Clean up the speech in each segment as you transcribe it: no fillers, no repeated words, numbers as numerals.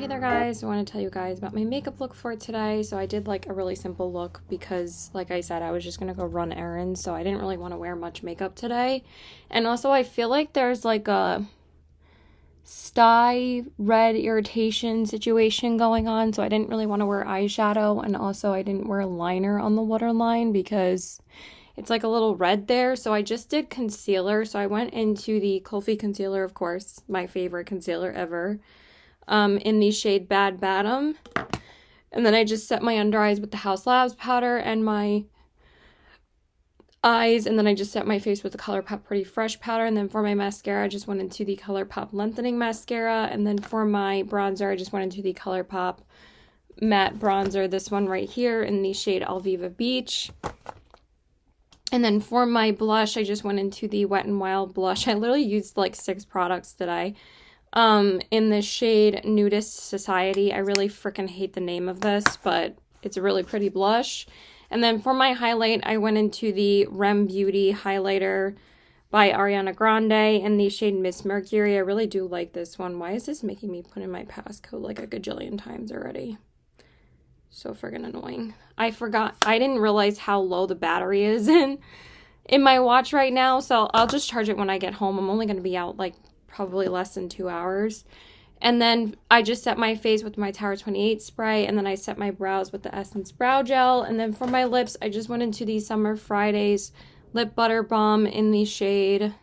Hey there guys, I want to tell you guys about my makeup look for today. So I did like a really simple look because like I said, I was just gonna go run errands, so I didn't really want to wear much makeup today. And also I feel like there's like a sty red irritation situation going on, so I didn't really want to wear eyeshadow, and also I didn't wear a liner on the waterline because it's like a little red there. So I just did concealer. So I went into the Kulfi concealer, of course, my favorite concealer ever. In the shade Bad Badum. And then I just set my under eyes with the House Labs powder and my eyes. And then I just set my face with the ColourPop Pretty Fresh powder. And then for my mascara, I just went into the ColourPop Lengthening Mascara. And then for my bronzer, I just went into the ColourPop Matte Bronzer. This one right here in the shade Alviva Beach. And then for my blush, I just went into the Wet n Wild blush. I literally used like 6 products today. In the shade Nudist Society. I really freaking hate the name of this, but it's a really pretty blush. And then for my highlight, I went into the Rem Beauty highlighter by Ariana Grande in the shade Miss Mercury. I really do like this one. Why is this making me put in my passcode like a gajillion times already? So friggin' annoying. I didn't realize how low the battery is in my watch right now, so I'll just charge it when I get home. I'm only going to be out like probably less than 2 hours. And then I just set my face with my Tower 28 spray, and then I set my brows with the Essence Brow Gel. And then for my lips, I just went into the Summer Fridays Lip Butter Balm in the shade,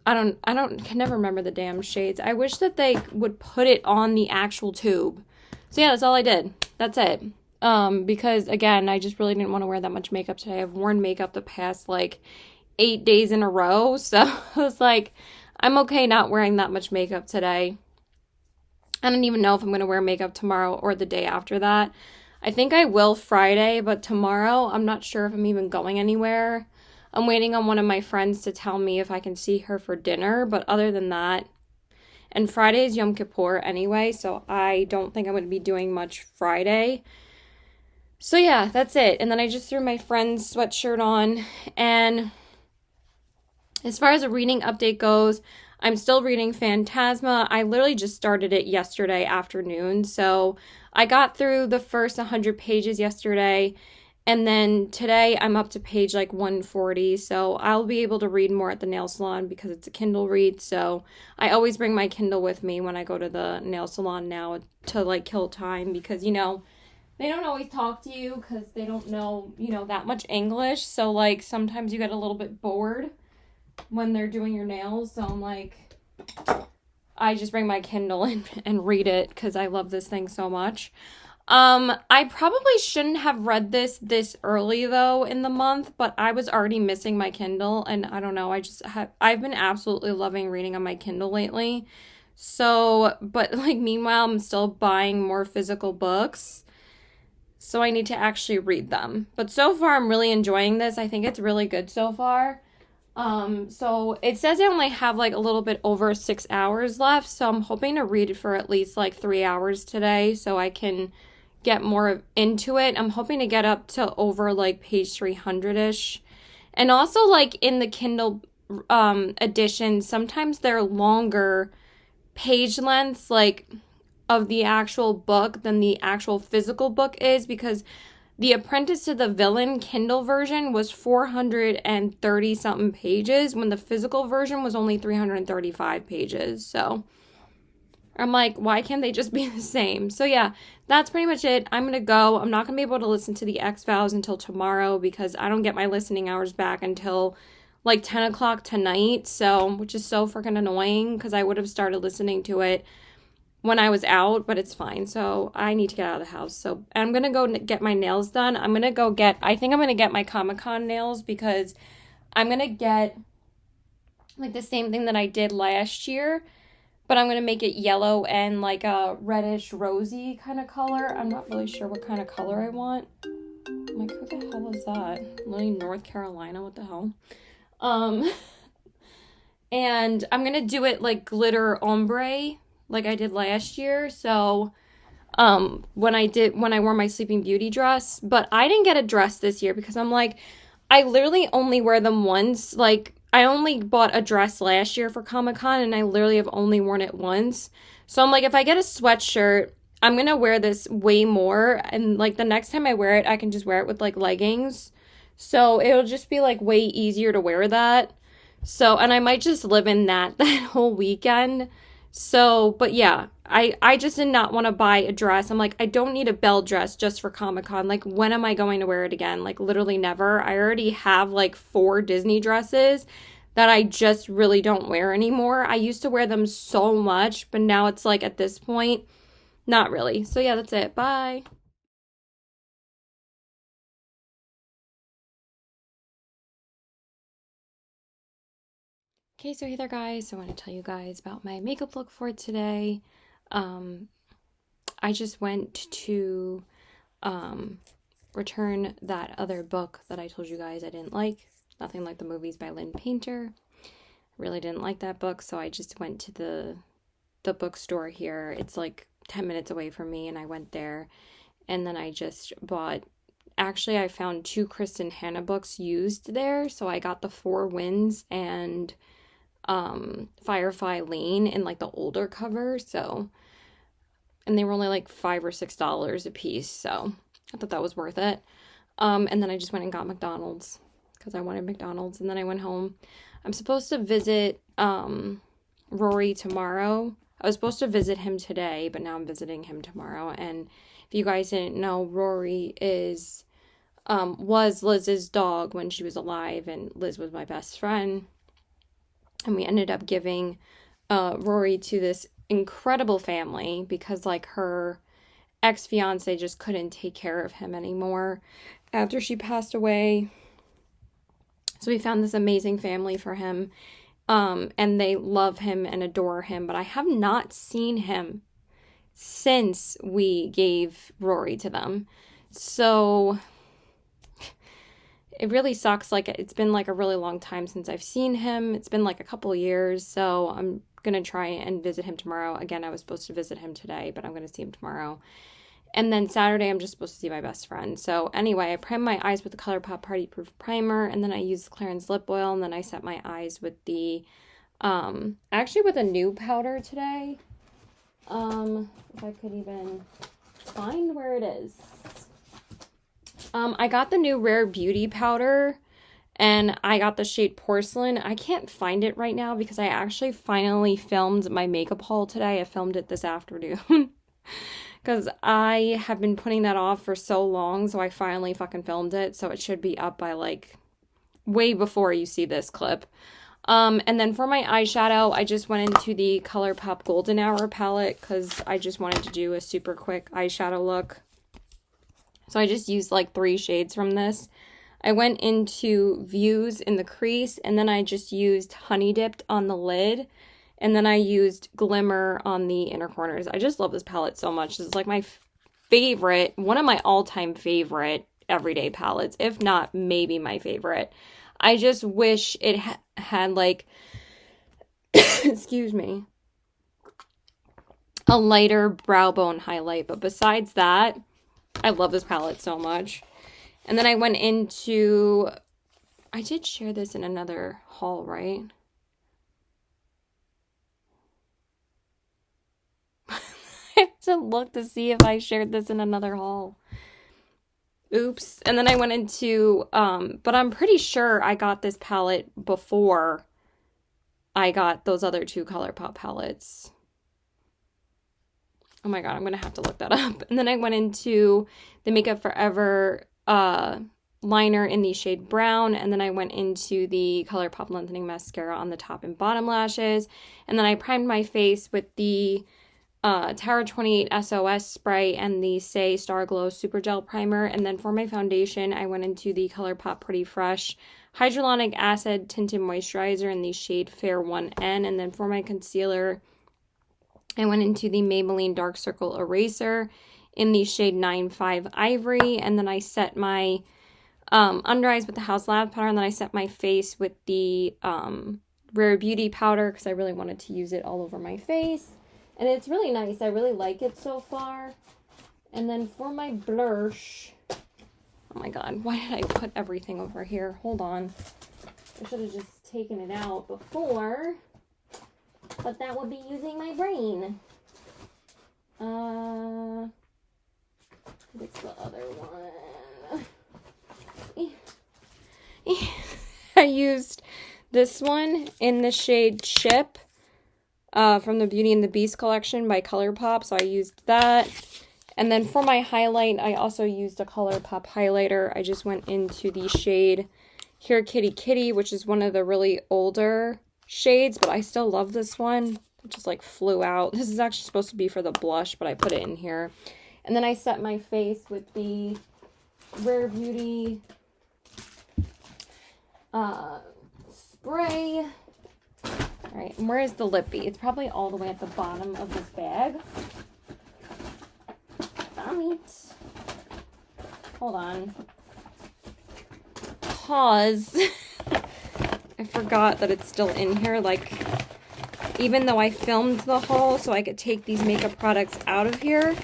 I can never remember the damn shades. I wish that they would put it on the actual tube. So yeah, that's all I did. That's it. Because again, I just really didn't want to wear that much makeup today. I've worn makeup the past like 8 days in a row, so I was like, I'm okay not wearing that much makeup today. I don't even know if I'm going to wear makeup tomorrow or the day after that. I think I will Friday, but tomorrow I'm not sure if I'm even going anywhere. I'm waiting on one of my friends to tell me if I can see her for dinner, but other than that, and Friday is Yom Kippur anyway, so I don't think I'm going to be doing much Friday. So yeah, that's it. And then I just threw my friend's sweatshirt on, and as far as a reading update goes, I'm still reading Phantasma. I literally just started it yesterday afternoon, so I got through the first 100 pages yesterday, and then today I'm up to page like 140, so I'll be able to read more at the nail salon because it's a Kindle read, so I always bring my Kindle with me when I go to the nail salon now to like kill time because, you know, they don't always talk to you because they don't know, you know, that much English, so like sometimes you get a little bit bored when they're doing your nails. So I'm like, I just bring my Kindle and read it because I love this thing so much. I probably shouldn't have read this early though in the month, but I was already missing my Kindle, and I don't know, I've been absolutely loving reading on my Kindle lately. So, but like meanwhile, I'm still buying more physical books, so I need to actually read them. But so far, I'm really enjoying this. I think it's really good so far. So it says I only have like a little bit over 6 hours left, so I'm hoping to read it for at least like 3 hours today so I can get more into it. I'm hoping to get up to over like page 300-ish. And also like in the Kindle edition, sometimes they're longer page lengths like of the actual book than the actual physical book is, because The Apprentice to the Villain Kindle version was 430 something pages when the physical version was only 335 pages. So I'm like, why can't they just be the same? So yeah, that's pretty much it. I'm going to go. I'm not going to be able to listen to the X-Files until tomorrow because I don't get my listening hours back until like 10 o'clock tonight. So, which is so freaking annoying because I would have started listening to it when I was out, but it's fine. So I need to get out of the house. So I'm going to go get my nails done. I think I'm going to get my Comic-Con nails because I'm going to get like the same thing that I did last year, but I'm going to make it yellow and like a reddish rosy kind of color. I'm not really sure what kind of color I want. I'm like, who the hell is that? Literally North Carolina, what the hell? And I'm going to do it like glitter ombre like I did last year. So when I wore my Sleeping Beauty dress, but I didn't get a dress this year because I'm like, I literally only wear them once. Like I only bought a dress last year for Comic-Con, and I literally have only worn it once. So I'm like, if I get a sweatshirt, I'm going to wear this way more. And like the next time I wear it, I can just wear it with like leggings. So it'll just be like way easier to wear that. So, and I might just live in that whole weekend. So, but yeah, I just did not want to buy a dress. I'm like, I don't need a bell dress just for Comic-Con. Like, when am I going to wear it again? Like, literally never. I already have like 4 Disney dresses that I just really don't wear anymore. I used to wear them so much, but now it's like at this point, not really. So yeah, that's it. Bye. Okay, so hey there guys. So I want to tell you guys about my makeup look for today. Um, I just went to return that other book that I told you guys I didn't like. Nothing Like the Movies by Lynn Painter. Really didn't like that book, so I just went to the bookstore here. It's like 10 minutes away from me, and I went there, and then I just bought, actually I found 2 Kristen Hanna books used there, so I got the Four Winds and Firefly Lane in like the older cover, so, and they were only like $5 or $6 a piece, so I thought that was worth it. And then I just went and got McDonald's because I wanted McDonald's, and then I went home. I'm supposed to visit Rory tomorrow. I was supposed to visit him today, but now I'm visiting him tomorrow. And if you guys didn't know, Rory was Liz's dog when she was alive, and Liz was my best friend. And we ended up giving Rory to this incredible family because like her ex-fiance just couldn't take care of him anymore after she passed away. So we found this amazing family for him, and they love him and adore him, but I have not seen him since we gave Rory to them. So it really sucks. Like, it's been like a really long time since I've seen him. It's been like a couple years, so I'm gonna try and visit him tomorrow. Again, I was supposed to visit him today, but I'm gonna see him tomorrow. And then Saturday, I'm just supposed to see my best friend. So anyway, I primed my eyes with the ColourPop Party Proof Primer, and then I used Clarins Lip Oil, and then I set my eyes with the, actually with a new powder today. If I could even find where it is. I got the new Rare Beauty powder, and I got the shade Porcelain. I can't find it right now because I actually finally filmed my makeup haul today. I filmed it this afternoon. Because I have been putting that off for so long, so I finally fucking filmed it, so it should be up by, like, way before you see this clip. And then for my eyeshadow, I just went into the ColourPop Golden Hour palette, because I just wanted to do a super quick eyeshadow look. So I just used, like, 3 shades from this. I went into Views in the crease, and then I just used Honey Dipped on the lid. And then I used Glimmer on the inner corners. I just love this palette so much. This is like my favorite, one of my all-time favorite everyday palettes, if not maybe my favorite. I just wish it had like, excuse me, a lighter brow bone highlight. But besides that, I love this palette so much. And then I went into, I did share this in another haul, right? To look to see if I shared this in another haul. Oops. And then I went into, but I'm pretty sure I got this palette before I got those other 2 ColourPop palettes. Oh my god, I'm gonna have to look that up. And then I went into the Makeup Forever liner in the shade Brown, and then I went into the ColourPop Lengthening Mascara on the top and bottom lashes, and then I primed my face with the Tower 28 SOS spray and the Say Star Glow Super Gel Primer. And then for my foundation, I went into the ColourPop Pretty Fresh Hyaluronic Acid Tinted Moisturizer in the shade Fair 1N. And then for my concealer, I went into the Maybelline Dark Circle Eraser in the shade 95 Ivory. And then I set my under eyes with the House Lab powder, and then I set my face with the Rare Beauty powder because I really wanted to use it all over my face. And it's really nice. I really like it so far. And then for my blush, oh my god, why did I put everything over here? Hold on. I should have just taken it out before, but that would be using my brain. What's the other one? I used this one in the shade Chip from the Beauty and the Beast collection by ColourPop, so I used that. And then for my highlight, I also used a ColourPop highlighter. I just went into the shade Here Kitty Kitty, which is one of the really older shades, but I still love this one. It just like flew out. This is actually supposed to be for the blush, but I put it in here. And then I set my face with the Rare Beauty spray. All right, and where is the lippy? It's probably all the way at the bottom of this bag. Damn it. Hold on. Pause. I forgot that it's still in here. Like, even though I filmed the haul so I could take these makeup products out of here,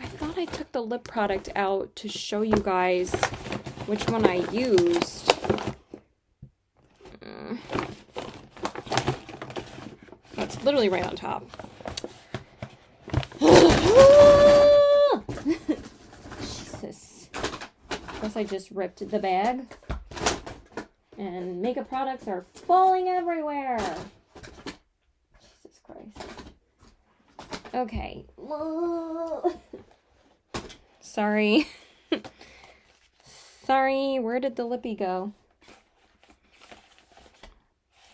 I thought I took the lip product out to show you guys which one I used. It's literally right on top. Jesus. Guess I just ripped the bag. And makeup products are falling everywhere. Jesus Christ. Okay. Sorry. Sorry, where did the lippy go?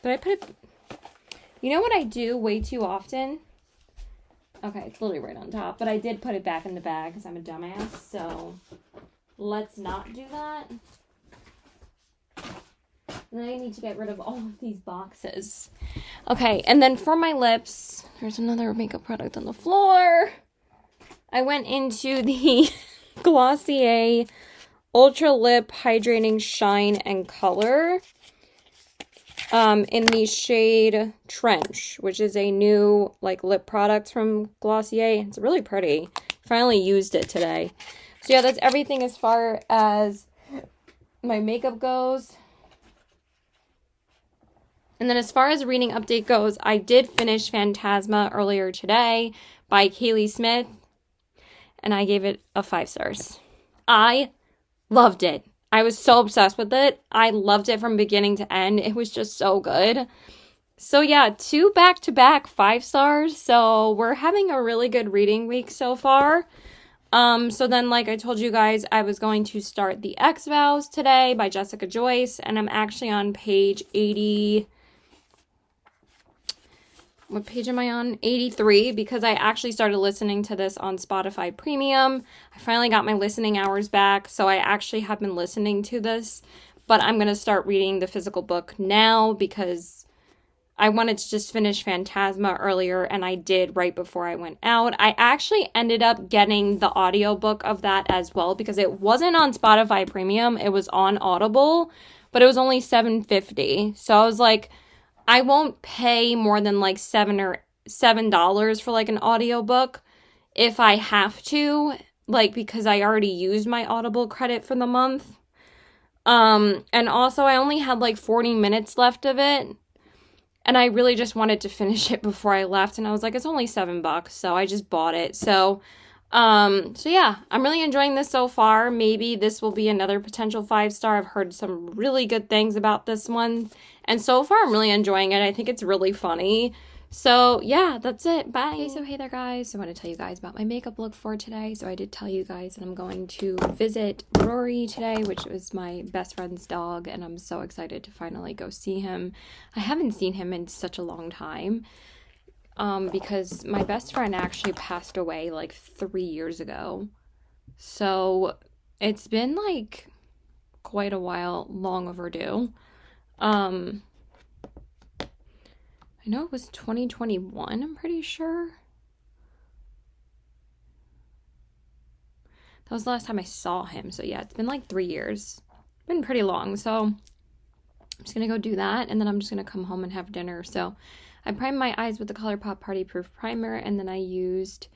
Did I put it... You know what I do way too often? Okay, it's literally right on top, but I did put it back in the bag because I'm a dumbass, so let's not do that. And then I need to get rid of all of these boxes. Okay, and then for my lips, there's another makeup product on the floor. I went into the Glossier Ultra Lip Hydrating Shine and Color in the shade Trench, which is a new like lip product from Glossier. It's really pretty. Finally used it today. So yeah, that's everything as far as my makeup goes. And then as far as reading update goes, I did finish Phantasma earlier today by Kaylee Smith, and I gave it a 5 stars. I loved it. I was so obsessed with it. I loved it from beginning to end. It was just so good. So yeah, 2 back-to-back 5 stars. So we're having a really good reading week so far. So then, like I told you guys, I was going to start The X Vows today by Jessica Joyce, and I'm actually on page 80. What page am I on? 83, because I actually started listening to this on Spotify Premium. I finally got my listening hours back, so I actually have been listening to this, but I'm going to start reading the physical book now because I wanted to just finish Phantasma earlier, and I did right before I went out. I actually ended up getting the audiobook of that as well because it wasn't on Spotify Premium. It was on Audible, but it was only $7.50. So I was like, I won't pay more than like $7 for like an audiobook if I have to, like, because I already used my Audible credit for the month. And also I only had like 40 minutes left of it, and I really just wanted to finish it before I left, and I was like, it's only $7, so I just bought it. So yeah, I'm really enjoying this so far. Maybe this will be another potential 5-star. I've heard some really good things about this one, and so far I'm really enjoying it. I think it's really funny. So yeah, that's it. Bye. Okay, so hey there guys. I want to tell you guys about my makeup look for today. So I did tell you guys that I'm going to visit Rory today, which was my best friend's dog, and I'm so excited to finally go see him. I haven't seen him in such a long time. Because my best friend actually passed away like 3 years ago. So it's been like quite a while, long overdue. I know it was 2021, I'm pretty sure. That was the last time I saw him. So yeah, it's been like 3 years. Been pretty long. So I'm just gonna go do that, and then I'm just gonna come home and have dinner. So I primed my eyes with the ColourPop Party Proof Primer, and then I used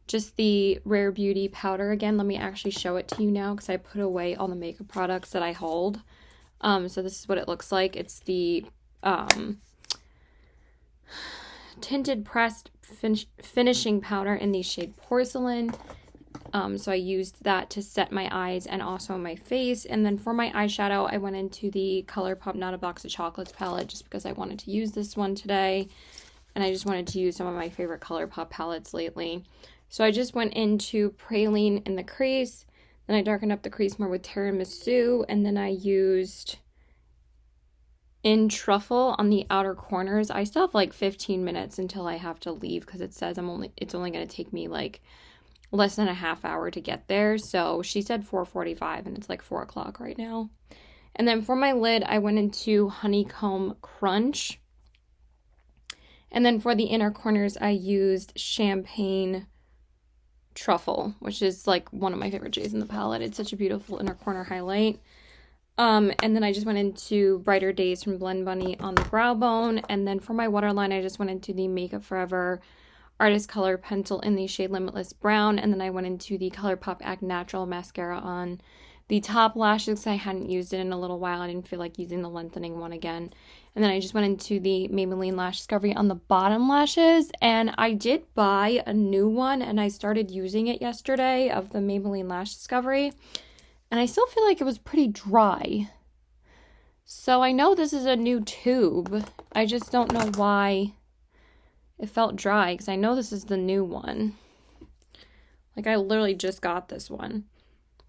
just the Rare Beauty powder again. Let me actually show it to you now because I put away all the makeup products that I hold. So this is what it looks like. It's the tinted pressed finishing powder in the shade Porcelain. So I used that to set my eyes and also my face. And then for my eyeshadow, I went into the ColourPop Not a Box of Chocolates palette just because I wanted to use this one today. And I just wanted to use some of my favorite ColourPop palettes lately. So I just went into Praline in the crease. Then I darkened up the crease more with Tiramisu. And then I used in Truffle on the outer corners. I still have like 15 minutes until I have to leave because it says it's only going to take me like less than a half hour to get there. So she said 4:45 and it's like 4 o'clock right now. And then for my lid, I went into Honeycomb Crunch. And then for the inner corners, I used Champagne Truffle, which is like one of my favorite shades in the palette. It's such a beautiful inner corner highlight. And then I just went into Brighter Days from Blend Bunny on the brow bone. And then for my waterline, I just went into the Makeup Forever Artist Color Pencil in the shade Limitless Brown. And then I went into the ColourPop Act Natural Mascara on the top lashes because I hadn't used it in a little while. I didn't feel like using the lengthening one again. And then I just went into the Maybelline Lash Discovery on the bottom lashes. And I did buy a new one and I started using it yesterday of the Maybelline Lash Discovery. And I still feel like it was pretty dry. So I know this is a new tube. I just don't know why it felt dry because I know this is the new one. Like I literally just got this one.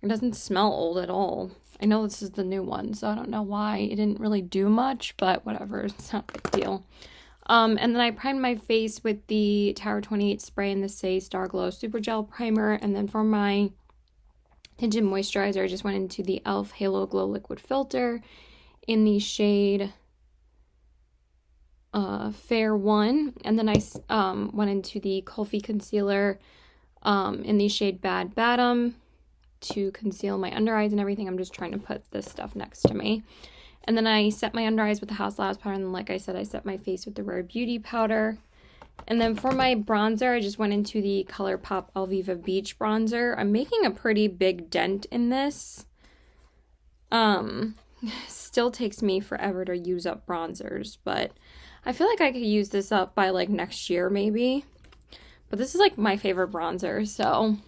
It doesn't smell old at all. I know this is the new one, so I don't know why it didn't really do much, but whatever, it's not a big deal. And then I primed my face with the Tower 28 spray in the Say Star Glow Super Gel Primer. And then for my tinted moisturizer, I just went into the e.l.f. Halo Glow Liquid Filter in the shade Fair 1. And then I went into the Kulfi Concealer in the shade Bad Badum to conceal my under eyes and everything. I'm just trying to put this stuff next to me. And then I set my under eyes with the House Labs powder. And then, like I said, I set my face with the Rare Beauty powder. And then for my bronzer, I just went into the ColourPop Alviva Beach bronzer. I'm making a pretty big dent in this. Still takes me forever to use up bronzers, but I feel like I could use this up by like next year maybe. But this is like my favorite bronzer, so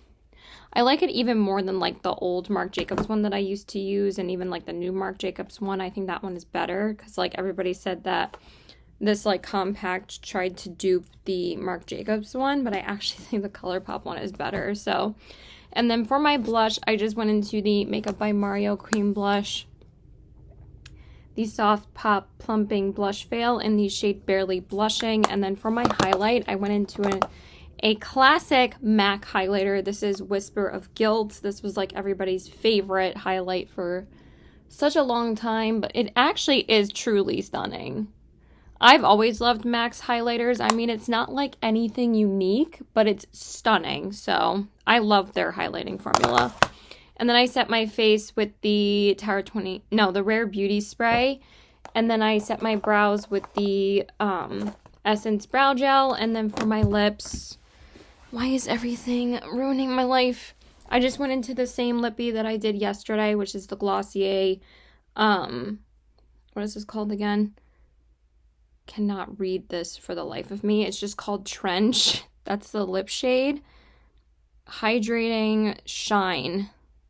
I like it even more than like the old Marc Jacobs one that I used to use, and even like the new Marc Jacobs one. I think that one is better because like everybody said that this like compact tried to dupe the Marc Jacobs one, but I actually think the ColourPop one is better. So, and then for my blush, I just went into the Makeup by Mario Cream Blush, the Soft Pop Plumping Blush Veil in the shade Barely Blushing. And then for my highlight, I went into a classic MAC highlighter. This is Whisper of Guilt. This was like everybody's favorite highlight for such a long time, but it actually is truly stunning. I've always loved MAC's highlighters. I mean, it's not like anything unique, but it's stunning. So I love their highlighting formula. And then I set my face with the the Rare Beauty spray. And then I set my brows with the Essence Brow Gel. And then for my lips, why is everything ruining my life? I just went into the same lippy that I did yesterday, which is the Glossier, what is this called again? Cannot read this for the life of me. It's just called Trench. That's the lip shade. Hydrating Shine.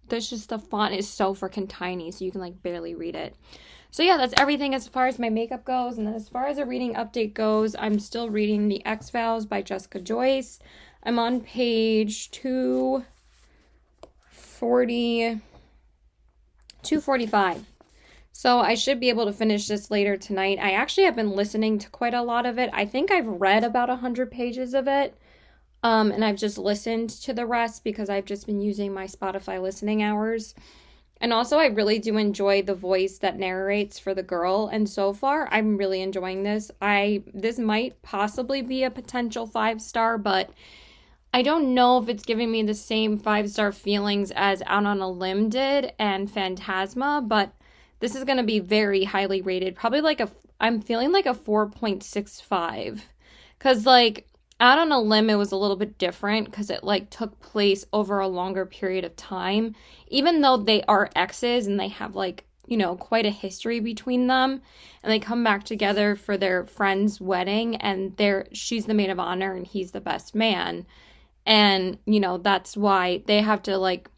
This just, the font is so freaking tiny, so you can like barely read it. So yeah, that's everything as far as my makeup goes. And then as far as a reading update goes, I'm still reading The X-Files by Jessica Joyce. I'm on page 245. So I should be able to finish this later tonight. I actually have been listening to quite a lot of it. I think I've read about 100 pages of it. And I've just listened to the rest because I've just been using my Spotify listening hours. And also I really do enjoy the voice that narrates for the girl. And so far, I'm really enjoying this. This might possibly be a potential 5-star, but I don't know if it's giving me the same 5-star feelings as Out on a Limb did and Phantasma, but this is going to be very highly rated. Probably like I'm feeling like a 4.65. Because like Out on a Limb, it was a little bit different because it like took place over a longer period of time. Even though they are exes and they have like you know, quite a history between them, and they come back together for their friend's wedding, and she's the maid of honor and he's the best man. And, you know, that's why they have to like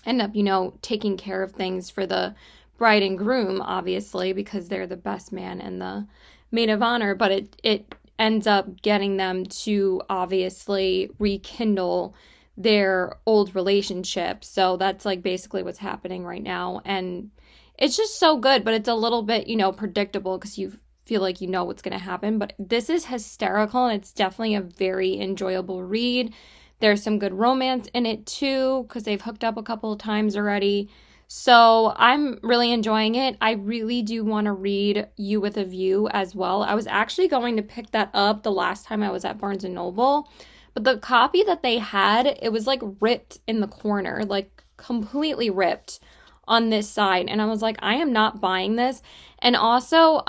end up, you know, taking care of things for the bride and groom, obviously, because they're the best man and the maid of honor. But it ends up getting them to obviously rekindle their old relationship. So that's like basically what's happening right now. And it's just so good, but it's a little bit, you know, predictable because you feel like you know what's going to happen. But this is hysterical, and it's definitely a very enjoyable read. There's some good romance in it too, because they've hooked up a couple of times already. So I'm really enjoying it. I really do want to read You with a View as well. I was actually going to pick that up the last time I was at Barnes & Noble, but the copy that they had, it was like ripped in the corner, like completely ripped on this side. And I was like, I am not buying this. And also,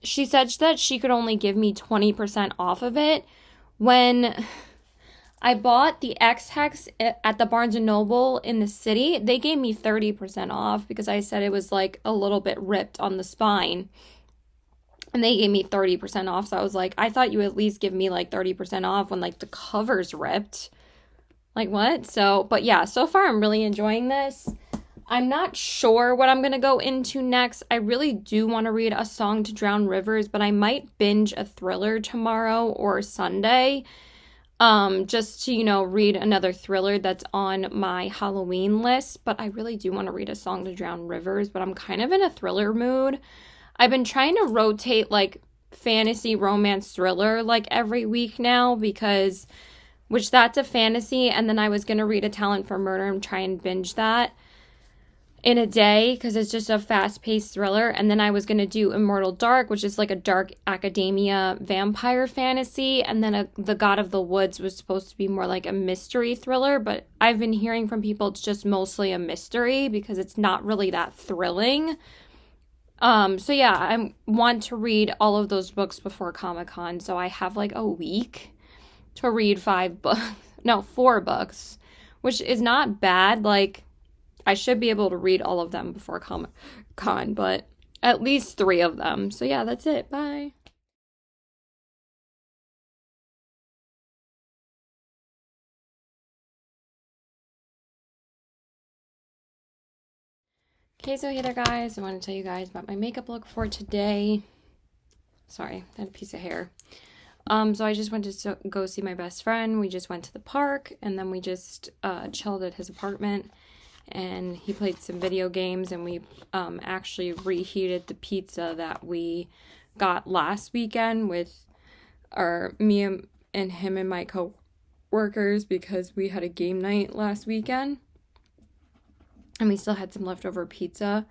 she said that she could only give me 20% off of it. When I bought the X-Hex at the Barnes & Noble in the city, they gave me 30% off because I said it was like a little bit ripped on the spine. And they gave me 30% off. So I was like, I thought you would at least give me like 30% off when like the cover's ripped. Like what? So, but yeah, so far I'm really enjoying this. I'm not sure what I'm going to go into next. I really do want to read A Song to Drown Rivers, but I might binge a thriller tomorrow or Sunday. Just to, you know, read another thriller that's on my Halloween list. But I really do want to read A Song to Drown Rivers, but I'm kind of in a thriller mood. I've been trying to rotate like fantasy romance thriller like every week now because, which that's a fantasy. And then I was going to read A Talent for Murder and try and binge that in a day because it's just a fast-paced thriller. And then I was going to do Immortal Dark, which is like a dark academia vampire fantasy. And then The God of the Woods was supposed to be more like a mystery thriller, but I've been hearing from people it's just mostly a mystery because it's not really that thrilling. So yeah, I want to read all of those books before Comic-Con, so I have like a week to read 4 books, which is not bad. Like, I should be able to read all of them before Comic-Con, but at least 3 of them. So yeah, that's it. Bye. Okay, so hey there guys, I want to tell you guys about my makeup look for today. Sorry, I had a piece of hair. So I just went to go see my best friend. We just went to the park, and then we just chilled at his apartment, and he played some video games, and we actually reheated the pizza that we got last weekend with me and him and my co-workers because we had a game night last weekend. And we still had some leftover pizza,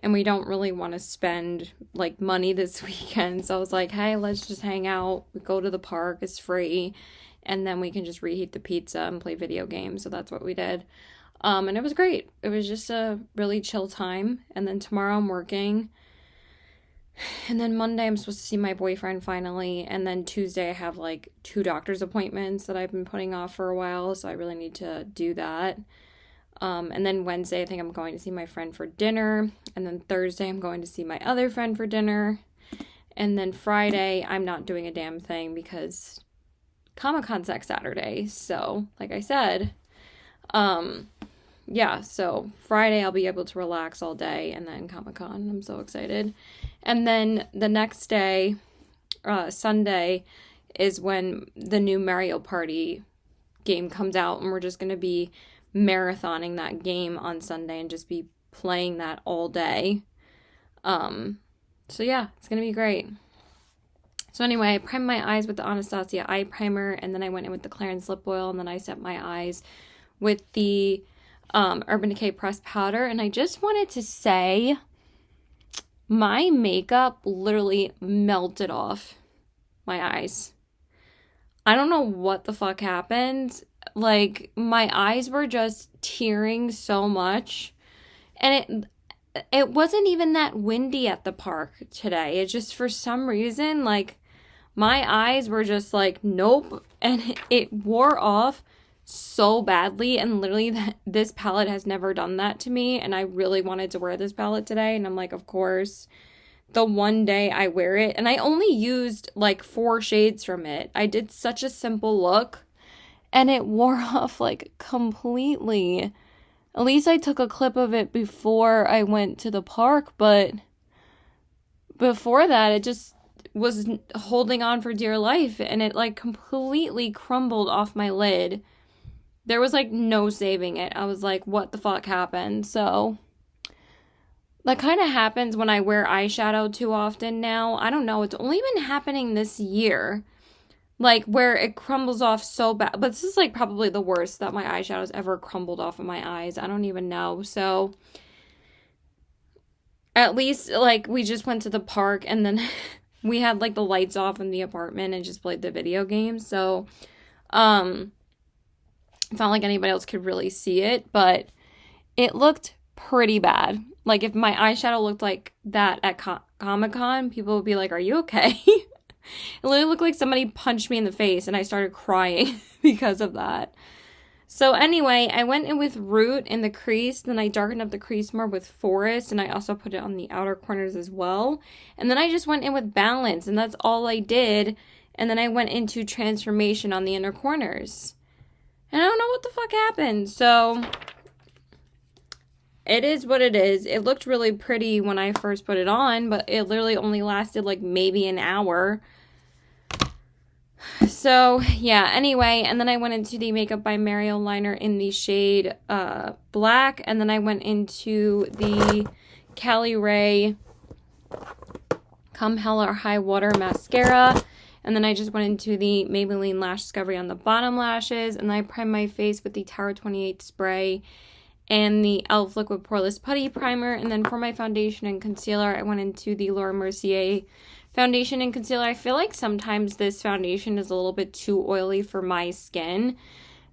and we don't really want to spend like money this weekend. So I was like, hey, let's just hang out. We go to the park, it's free, and then we can just reheat the pizza and play video games. So that's what we did. And it was great. It was just a really chill time. And then tomorrow I'm working. And then Monday I'm supposed to see my boyfriend finally. And then Tuesday I have like 2 doctor's appointments that I've been putting off for a while. So I really need to do that. And then Wednesday, I think I'm going to see my friend for dinner. And then Thursday, I'm going to see my other friend for dinner. And then Friday, I'm not doing a damn thing because Comic-Con's next Saturday. So, like I said, yeah, so Friday I'll be able to relax all day, and then Comic-Con. I'm so excited. And then the next day, Sunday, is when the new Mario Party game comes out, and we're just going to be marathoning that game on Sunday and just be playing that all day. So yeah, it's gonna be great. So anyway, I primed my eyes with the Anastasia eye primer, and then I went in with the Clarins lip oil, and then I set my eyes with the Urban Decay pressed powder. And I just wanted to say my makeup literally melted off my eyes. I don't know what the fuck happened. Like, my eyes were just tearing so much. And it wasn't even that windy at the park today. It just, for some reason, like, my eyes were just like, nope. And it wore off so badly, and literally this palette has never done that to me, and I really wanted to wear this palette today, and I'm like, of course, the one day I wear it, and I only used like 4 shades from it. I did such a simple look, and it wore off like completely. At least I took a clip of it before I went to the park, but before that, it just was holding on for dear life, and it like completely crumbled off my lid. There was like no saving it. I was like, what the fuck happened? So that kind of happens when I wear eyeshadow too often now. I don't know. It's only been happening this year. Like where it crumbles off so bad. But this is like probably the worst that my eyeshadow's ever crumbled off of my eyes. I don't even know. So at least like we just went to the park, and then we had like the lights off in the apartment and just played the video game. So it's not like anybody else could really see it, but it looked pretty bad. Like, if my eyeshadow looked like that at Comic-Con, people would be like, are you okay? It literally looked like somebody punched me in the face, and I started crying because of that. So anyway, I went in with Root in the crease, then I darkened up the crease more with Forest, and I also put it on the outer corners as well. And then I just went in with Balance, and that's all I did. And then I went into Transformation on the inner corners. And I don't know what the fuck happened. So it is what it is. It looked really pretty when I first put it on, but it literally only lasted like maybe an hour. So yeah, anyway, and then I went into the Makeup by Mario liner in the shade Black, and then I went into the Cali Ray Come Hell or High Water mascara. And then I just went into the Maybelline Lash Discovery on the bottom lashes. And then I primed my face with the Tower 28 spray and the e.l.f. Liquid Poreless Putty Primer. And then for my foundation and concealer, I went into the Laura Mercier foundation and concealer. I feel like sometimes this foundation is a little bit too oily for my skin,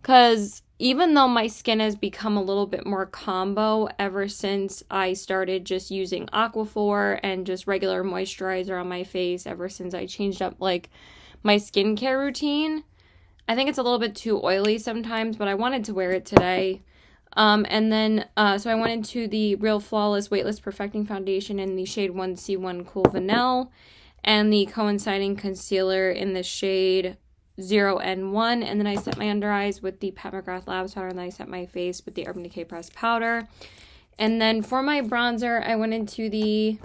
because even though my skin has become a little bit more combo ever since I started just using Aquaphor and just regular moisturizer on my face, ever since I changed up like my skincare routine, I think it's a little bit too oily sometimes, but I wanted to wear it today. And then, so I went into the Real Flawless Weightless Perfecting Foundation in the shade 1C1 Cool Vanilla, and the coinciding concealer in the shade 0N1, and then I set my under eyes with the Pat McGrath Labs powder, and then I set my face with the Urban Decay Pressed powder. And then for my bronzer, I went into the,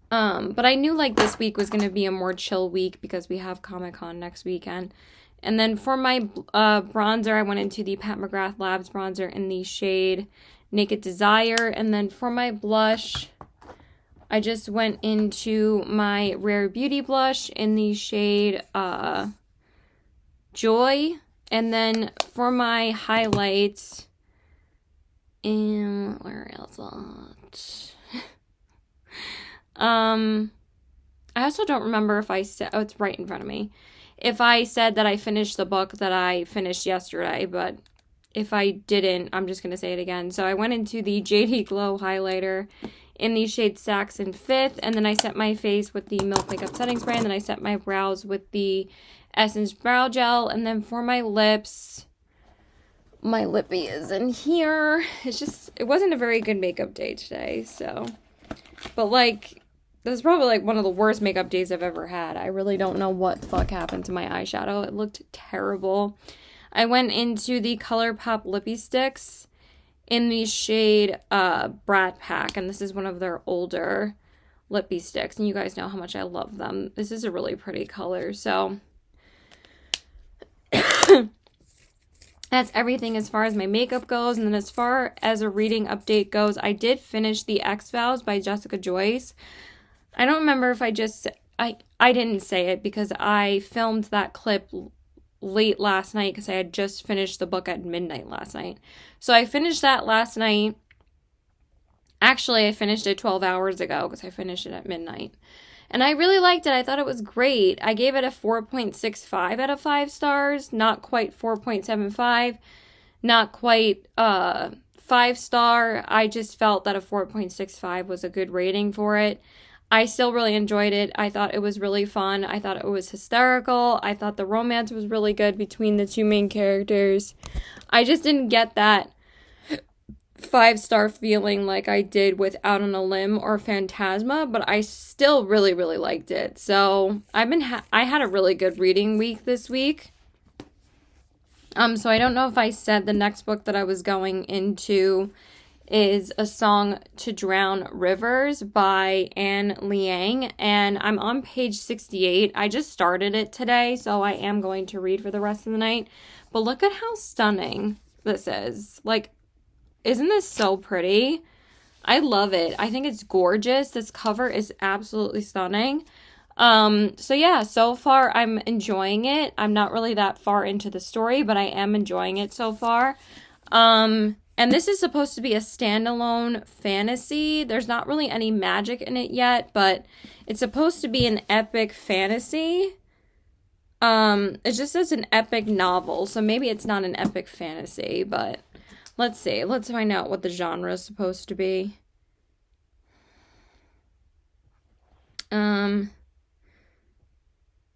but I knew like this week was going to be a more chill week because we have Comic-Con next weekend. And then for my bronzer, I went into the Pat McGrath Labs bronzer in the shade Naked Desire. And then for my blush, I just went into my Rare Beauty blush in the shade Joy. And then for my highlights, where else? I also don't remember if I said, oh, it's right in front of me, if I said that I finished the book that I finished yesterday, but if I didn't, I'm just going to say it again. So I went into the JD Glow highlighter in the shade Saxon 5th, and then I set my face with the Milk Makeup Setting Spray, and then I set my brows with the Essence Brow Gel, and then for my lips, my lippy is in here. It wasn't a very good makeup day today, so, but like, this is probably like one of the worst makeup days I've ever had. I really don't know what the fuck happened to my eyeshadow. It looked terrible. I went into the ColourPop Lippy Sticks in the shade Brat Pack, and this is one of their older lippy sticks, and you guys know how much I love them. This is a really pretty color, so that's everything as far as my makeup goes. And then as far as a reading update goes, I did finish The X-Files by Jessica Joyce. I don't remember if I didn't say it because I filmed that clip late last night because I had just finished the book at midnight last night. So I finished that last night. Actually, I finished it 12 hours ago because I finished it at midnight. And I really liked it. I thought it was great. I gave it a 4.65 out of 5 stars. Not quite 4.75. Not quite 5 star. I just felt that a 4.65 was a good rating for it. I still really enjoyed it. I thought it was really fun. I thought it was hysterical. I thought the romance was really good between the two main characters. I just didn't get that 5-star feeling like I did with Out on a Limb or Phantasma, but I still really, really liked it. So I had a really good reading week this week. So I don't know if I said the next book that I was going into is A Song to Drown Rivers by Anne Liang, and I'm on page 68. I just started it today, so I am going to read for the rest of the night. But look at how stunning this is. Like, isn't this so pretty? I love it. I think it's gorgeous. This cover is absolutely stunning. So yeah, so far I'm enjoying it. I'm not really that far into the story, but I am enjoying it so far. And this is supposed to be a standalone fantasy. There's not really any magic in it yet, but it's supposed to be an epic fantasy. It just says an epic novel, so maybe it's not an epic fantasy, but let's see. Let's find out what the genre is supposed to be.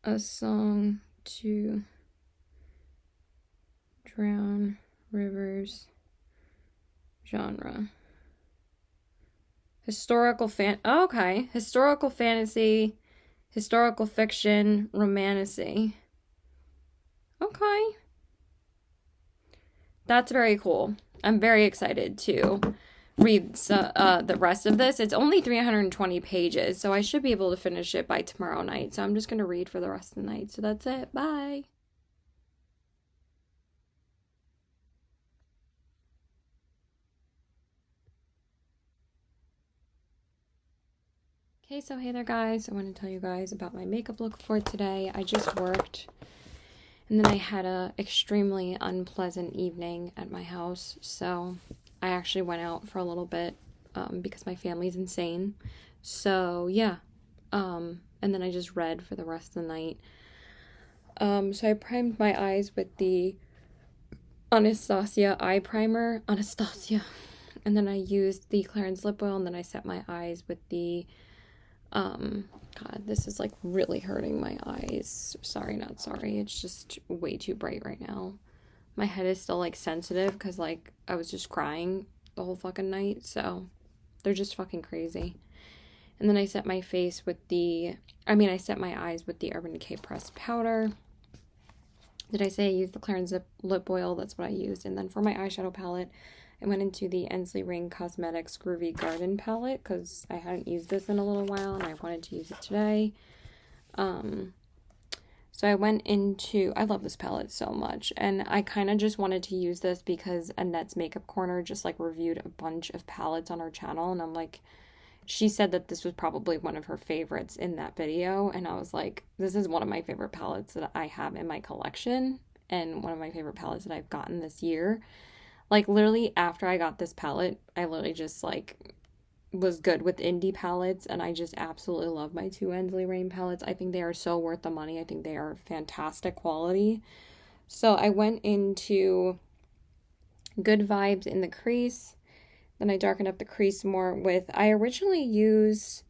A Song to Drown Rivers. Genre. Historical historical fantasy, historical fiction, romantasy. Okay. That's very cool. I'm very excited to read the rest of this. It's only 320 pages, so I should be able to finish it by tomorrow night. So I'm just going to read for the rest of the night. So that's it. Bye. Okay, so hey there guys, I want to tell you guys about my makeup look for today. I just worked and then I had a extremely unpleasant evening at my house, so I actually went out for a little bit because my family's insane. So yeah, and then I just read for the rest of the night. So I primed my eyes with the Anastasia eye primer, and then I used the Clarins lip oil, and then I set my eyes with the God, this is like really hurting my eyes. Sorry, not sorry. It's just way too bright right now. My head is still like sensitive because like I was just crying the whole fucking night. So they're just fucking crazy. And then I set my face with I set my eyes with the Urban Decay pressed powder. Did I say I used the Clarins lip oil? That's what I used. And then for my eyeshadow palette, I went into the Ensley Ring Cosmetics Groovy Garden palette because I hadn't used this in a little while and I wanted to use it today. So I went into, I love this palette so much, and I kind of just wanted to use this because Annette's Makeup Corner just like reviewed a bunch of palettes on her channel, and I'm like, she said that this was probably one of her favorites in that video, and I was like, this is one of my favorite palettes that I have in my collection and one of my favorite palettes that I've gotten this year. Like, literally, after I got this palette, I literally just, like, was good with indie palettes, and I just absolutely love my two Ensley Ring palettes. I think they are so worth the money. I think they are fantastic quality. So I went into Good Vibes in the crease. Then I darkened up the crease more with, I originally used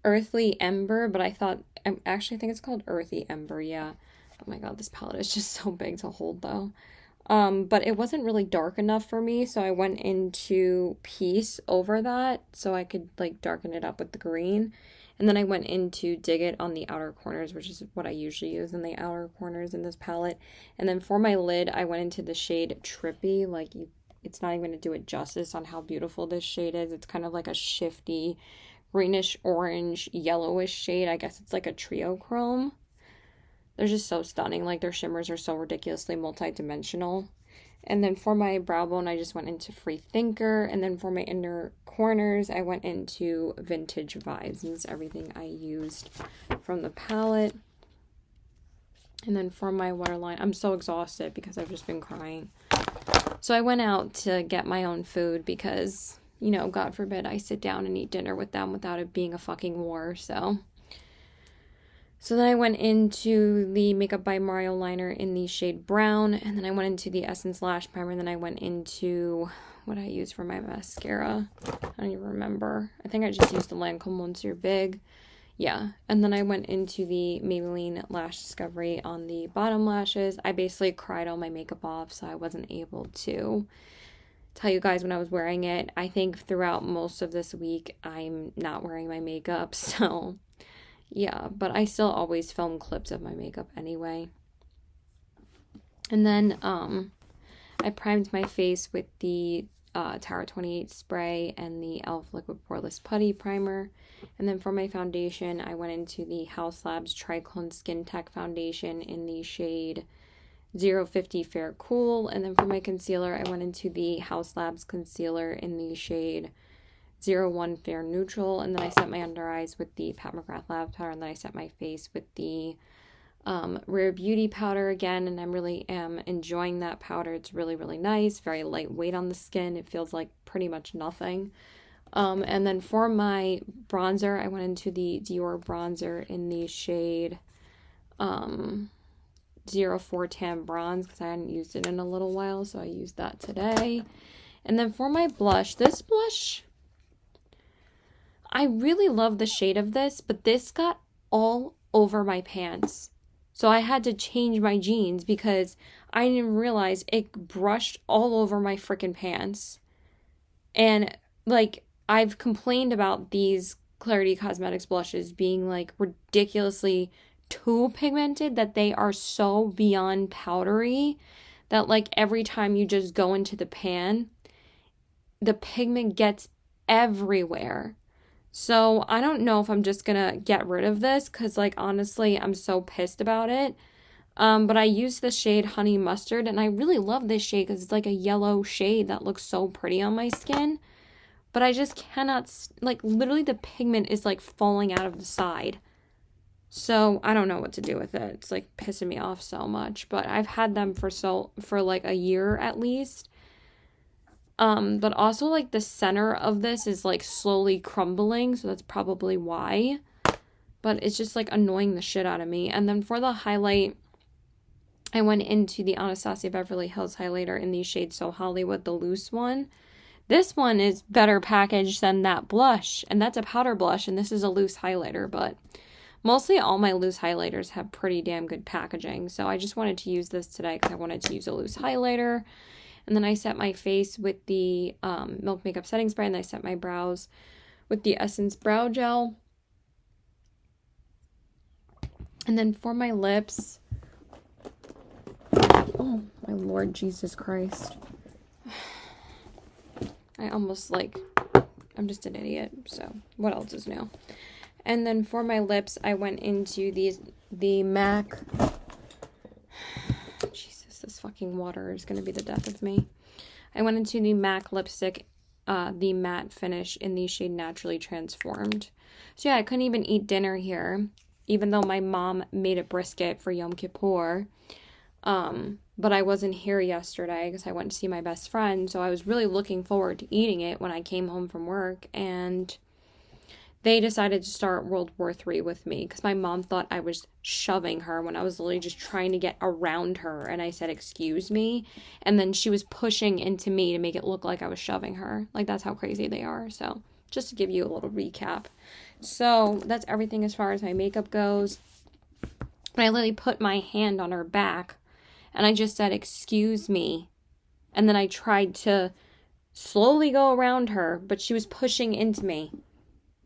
Earthly Ember, but I thought, actually, I think it's called Earthy Ember, yeah. Oh my god, this palette is just so big to hold, though. But it wasn't really dark enough for me, so I went into Peace over that so I could like darken it up with the green. And then I went into Dig It on the outer corners, which is what I usually use in the outer corners in this palette. And then for my lid, I went into the shade Trippy. Like, it's not even going to do it justice on how beautiful this shade is. It's kind of like a shifty greenish orange yellowish shade. I guess it's like a trio chrome. They're just so stunning. Like, their shimmers are so ridiculously multi-dimensional. And then for my brow bone, I just went into Free Thinker. And then for my inner corners, I went into Vintage Vibes. And it's everything I used from the palette. And then for my waterline, I'm so exhausted because I've just been crying. So I went out to get my own food because, you know, God forbid I sit down and eat dinner with them without it being a fucking war, So then I went into the Makeup by Mario liner in the shade Brown, and then I went into the Essence Lash Primer, and then I went into, what I use for my mascara. I don't even remember. I think I just used the Lancome Once You're Big. Yeah, and then I went into the Maybelline Lash Discovery on the bottom lashes. I basically cried all my makeup off, so I wasn't able to tell you guys when I was wearing it. I think throughout most of this week, I'm not wearing my makeup, so yeah, but I still always film clips of my makeup anyway. And then I primed my face with the Tower 28 spray and the e.l.f. Liquid Poreless Putty Primer. And then for my foundation, I went into the House Labs Triclone Skin Tech Foundation in the shade 050 Fair Cool. And then for my concealer, I went into the House Labs Concealer in the shade 01 Fair Neutral. And then I set my under eyes with the Pat McGrath Lab Powder. And then I set my face with the Rare Beauty powder again, and I really am enjoying that powder. It's really, really nice, very lightweight on the skin. It feels like pretty much nothing. And then for my bronzer, I went into the Dior bronzer in the shade 04 Tan Bronze because I hadn't used it in a little while, so I used that today. And then for my blush, this blush, I really love the shade of this, but this got all over my pants. So I had to change my jeans because I didn't realize it brushed all over my freaking pants. And like, I've complained about these Clarity Cosmetics blushes being like ridiculously too pigmented, that they are so beyond powdery that like every time you just go into the pan, the pigment gets everywhere. So I don't know if I'm just gonna get rid of this because, like, honestly, I'm so pissed about it. But I use the shade Honey Mustard, and I really love this shade because it's like a yellow shade that looks so pretty on my skin. But I just cannot, like, literally the pigment is like falling out of the side. So I don't know what to do with it. It's like pissing me off so much. But I've had them for like a year at least. But also like the center of this is like slowly crumbling, so that's probably why. But it's just like annoying the shit out of me. And then for the highlight, I went into the Anastasia Beverly Hills highlighter in the shade So Hollywood, the loose one. This one is better packaged than that blush, and that's a powder blush, and this is a loose highlighter, but mostly all my loose highlighters have pretty damn good packaging. So I just wanted to use this today because I wanted to use a loose highlighter. And then I set my face with the Milk Makeup Setting Spray, and then I set my brows with the Essence Brow Gel. And then for my lips, oh my Lord Jesus Christ. I'm just an idiot, so what else is new? And then for my lips, I went into the MAC. This fucking water is going to be the death of me. I went into the MAC lipstick, the matte finish in the shade Naturally Transformed. So yeah, I couldn't even eat dinner here, even though my mom made a brisket for Yom Kippur. But I wasn't here yesterday because I went to see my best friend, so I was really looking forward to eating it when I came home from work, and they decided to start World War III with me because my mom thought I was shoving her when I was literally just trying to get around her. And I said, excuse me. And then she was pushing into me to make it look like I was shoving her. Like, that's how crazy they are. So just to give you a little recap. So that's everything as far as my makeup goes. And I literally put my hand on her back and I just said, excuse me. And then I tried to slowly go around her, but she was pushing into me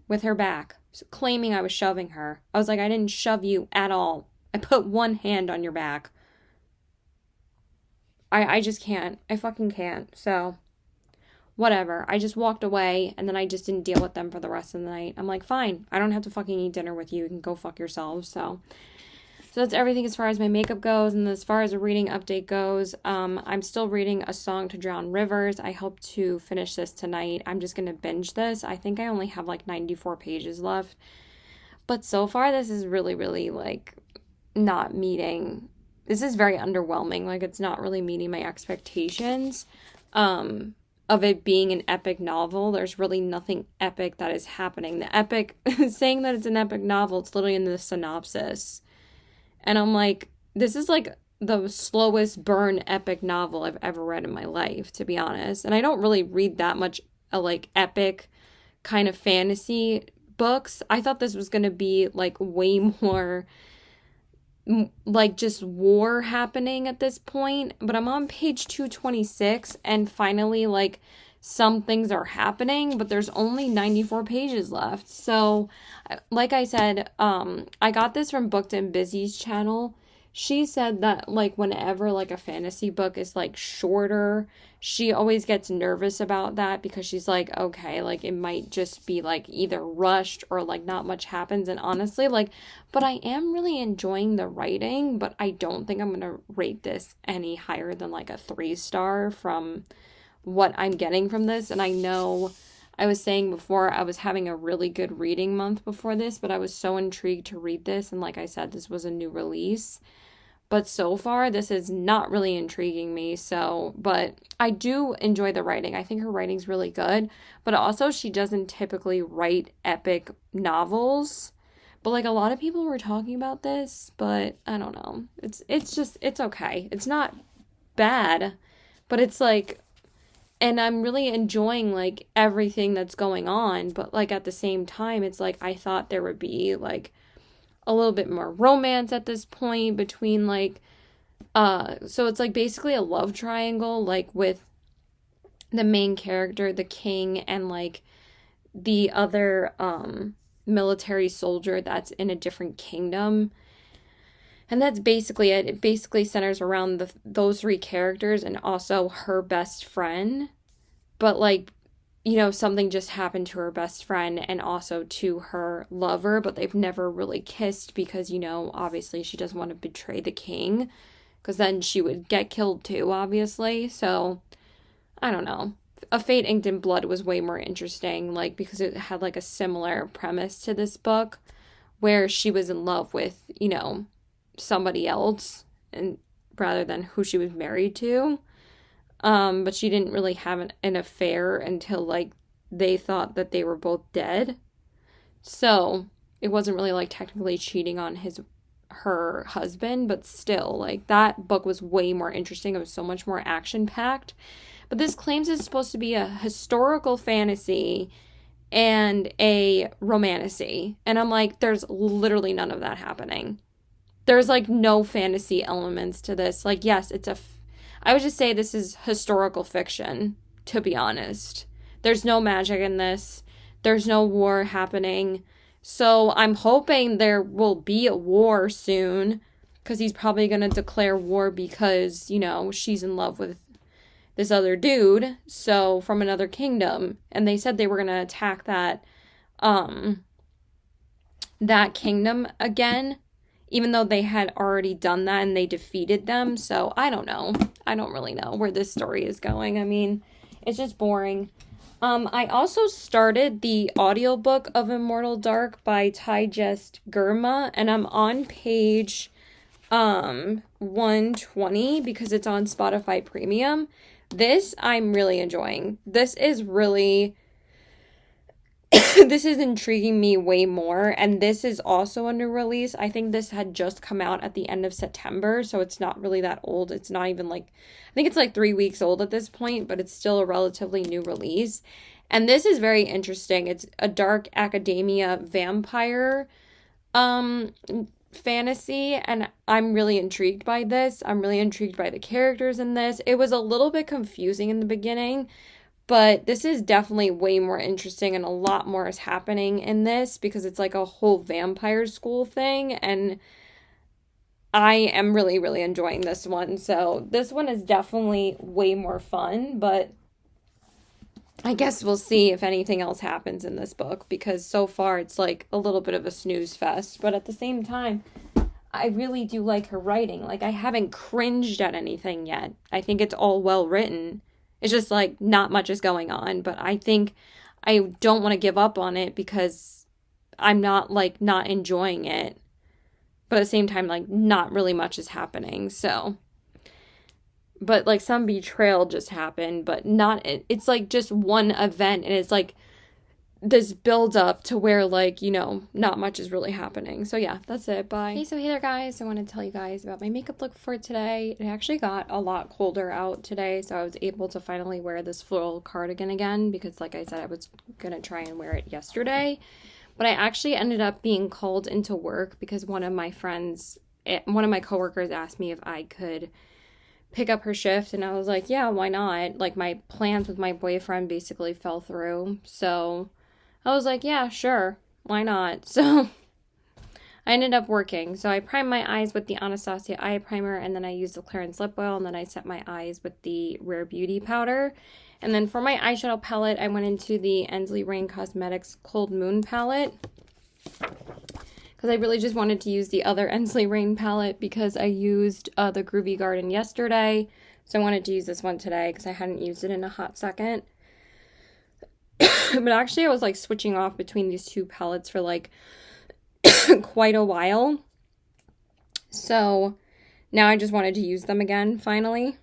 with her back, claiming I was shoving her. I was like, I didn't shove you at all. I put one hand on your back. I just can't. I fucking can't. So, whatever. I just walked away, and then I just didn't deal with them for the rest of the night. I'm like, fine. I don't have to fucking eat dinner with you. You can go fuck yourselves. So that's everything as far as my makeup goes. And as far as a reading update goes, I'm still reading A Song to Drown Rivers. I hope to finish this tonight. I'm just going to binge this. I think I only have like 94 pages left. But so far, this is really, really like not meeting. This is very underwhelming. Like, it's not really meeting my expectations of it being an epic novel. There's really nothing epic that is happening. The epic, saying that it's an epic novel, it's literally in the synopsis. And I'm like, this is like the slowest burn epic novel I've ever read in my life, to be honest. And I don't really read that much like epic kind of fantasy books. I thought this was going to be like way more like just war happening at this point, but I'm on page 226 and finally like some things are happening, but there's only 94 pages left. So like I said, I got this from Booked and Busy's channel. She said that like whenever like a fantasy book is like shorter, she always gets nervous about that because she's like, okay, like it might just be like either rushed or like not much happens. And honestly, like, but I am really enjoying the writing, but I don't think I'm gonna rate this any higher than like a 3-star from what I'm getting from this. And I know I was saying before I was having a really good reading month before this, but I was so intrigued to read this. And like I said, this was a new release. But so far, this is not really intriguing me. So, but I do enjoy the writing. I think her writing's really good. But also, she doesn't typically write epic novels. But like a lot of people were talking about this, but I don't know. It's okay. It's not bad, but it's like, and I'm really enjoying like everything that's going on. But like at the same time, it's like I thought there would be like a little bit more romance at this point between like so it's like basically a love triangle like with the main character, the king, and like the other military soldier that's in a different kingdom. And that's basically it. It basically centers around those 3 characters and also her best friend. But like, you know, something just happened to her best friend and also to her lover, but they've never really kissed because, you know, obviously she doesn't want to betray the king because then she would get killed too, obviously. So, I don't know. A Fate Inked in Blood was way more interesting, like, because it had, like, a similar premise to this book where she was in love with, you know, somebody else and rather than who she was married to. But she didn't really have an affair until, like, they thought that they were both dead. So, it wasn't really, like, technically cheating on her husband, but still, like, that book was way more interesting. It was so much more action-packed. But this claims it's supposed to be a historical fantasy and a romantasy. And I'm like, there's literally none of that happening. There's, like, no fantasy elements to this. Like, yes, I would just say this is historical fiction, to be honest. There's no magic in this. There's no war happening. So I'm hoping there will be a war soon, because he's probably going to declare war because, you know, she's in love with this other dude, so from another kingdom. And they said they were going to attack that kingdom again, even though they had already done that and they defeated them. So I don't know. I don't really know where this story is going. I mean, it's just boring. I also started the audiobook of Immortal Dark by Taijest Gurma, and I'm on page 120 because it's on Spotify Premium. This I'm really enjoying. This is really this is intriguing me way more, and this is also a new release. I think this had just come out at the end of September, so it's not really that old. It's not even like, I think it's like 3 weeks old at this point, but it's still a relatively new release. And this is very interesting. It's a dark academia vampire fantasy, and I'm really intrigued by this. I'm really intrigued by the characters in this. It was a little bit confusing in the beginning, but this is definitely way more interesting, and a lot more is happening in this because it's like a whole vampire school thing, and I am really, really enjoying this one. So this one is definitely way more fun, but I guess we'll see if anything else happens in this book because so far it's like a little bit of a snooze fest, but at the same time, I really do like her writing. Like, I haven't cringed at anything yet. I think it's all well written. It's just, like, not much is going on. But I think I don't want to give up on it because I'm not, like, not enjoying it. But at the same time, like, not really much is happening. So, but, like, some betrayal just happened. But not, it's, like, just one event. And it's, like, this build up to where, like, you know, not much is really happening. So yeah, that's it. Bye. Hey, so hey there, guys. I want to tell you guys about my makeup look for today. It actually got a lot colder out today, so I was able to finally wear this floral cardigan again because, like I said, I was gonna try and wear it yesterday, but I actually ended up being called into work because one of my coworkers asked me if I could pick up her shift, and I was like, yeah, why not? Like, my plans with my boyfriend basically fell through, so I was like, yeah, sure, why not? So I ended up working. So I primed my eyes with the Anastasia eye primer, and then I used the Clarins lip oil, and then I set my eyes with the Rare Beauty powder. And then for my eyeshadow palette, I went into the Ensley Rain Cosmetics Cold Moon palette, because I really just wanted to use the other Ensley Rain palette because I used the Groovy Garden yesterday. So I wanted to use this one today because I hadn't used it in a hot second. But actually I was like switching off between these two palettes for like quite a while. So now I just wanted to use them again finally.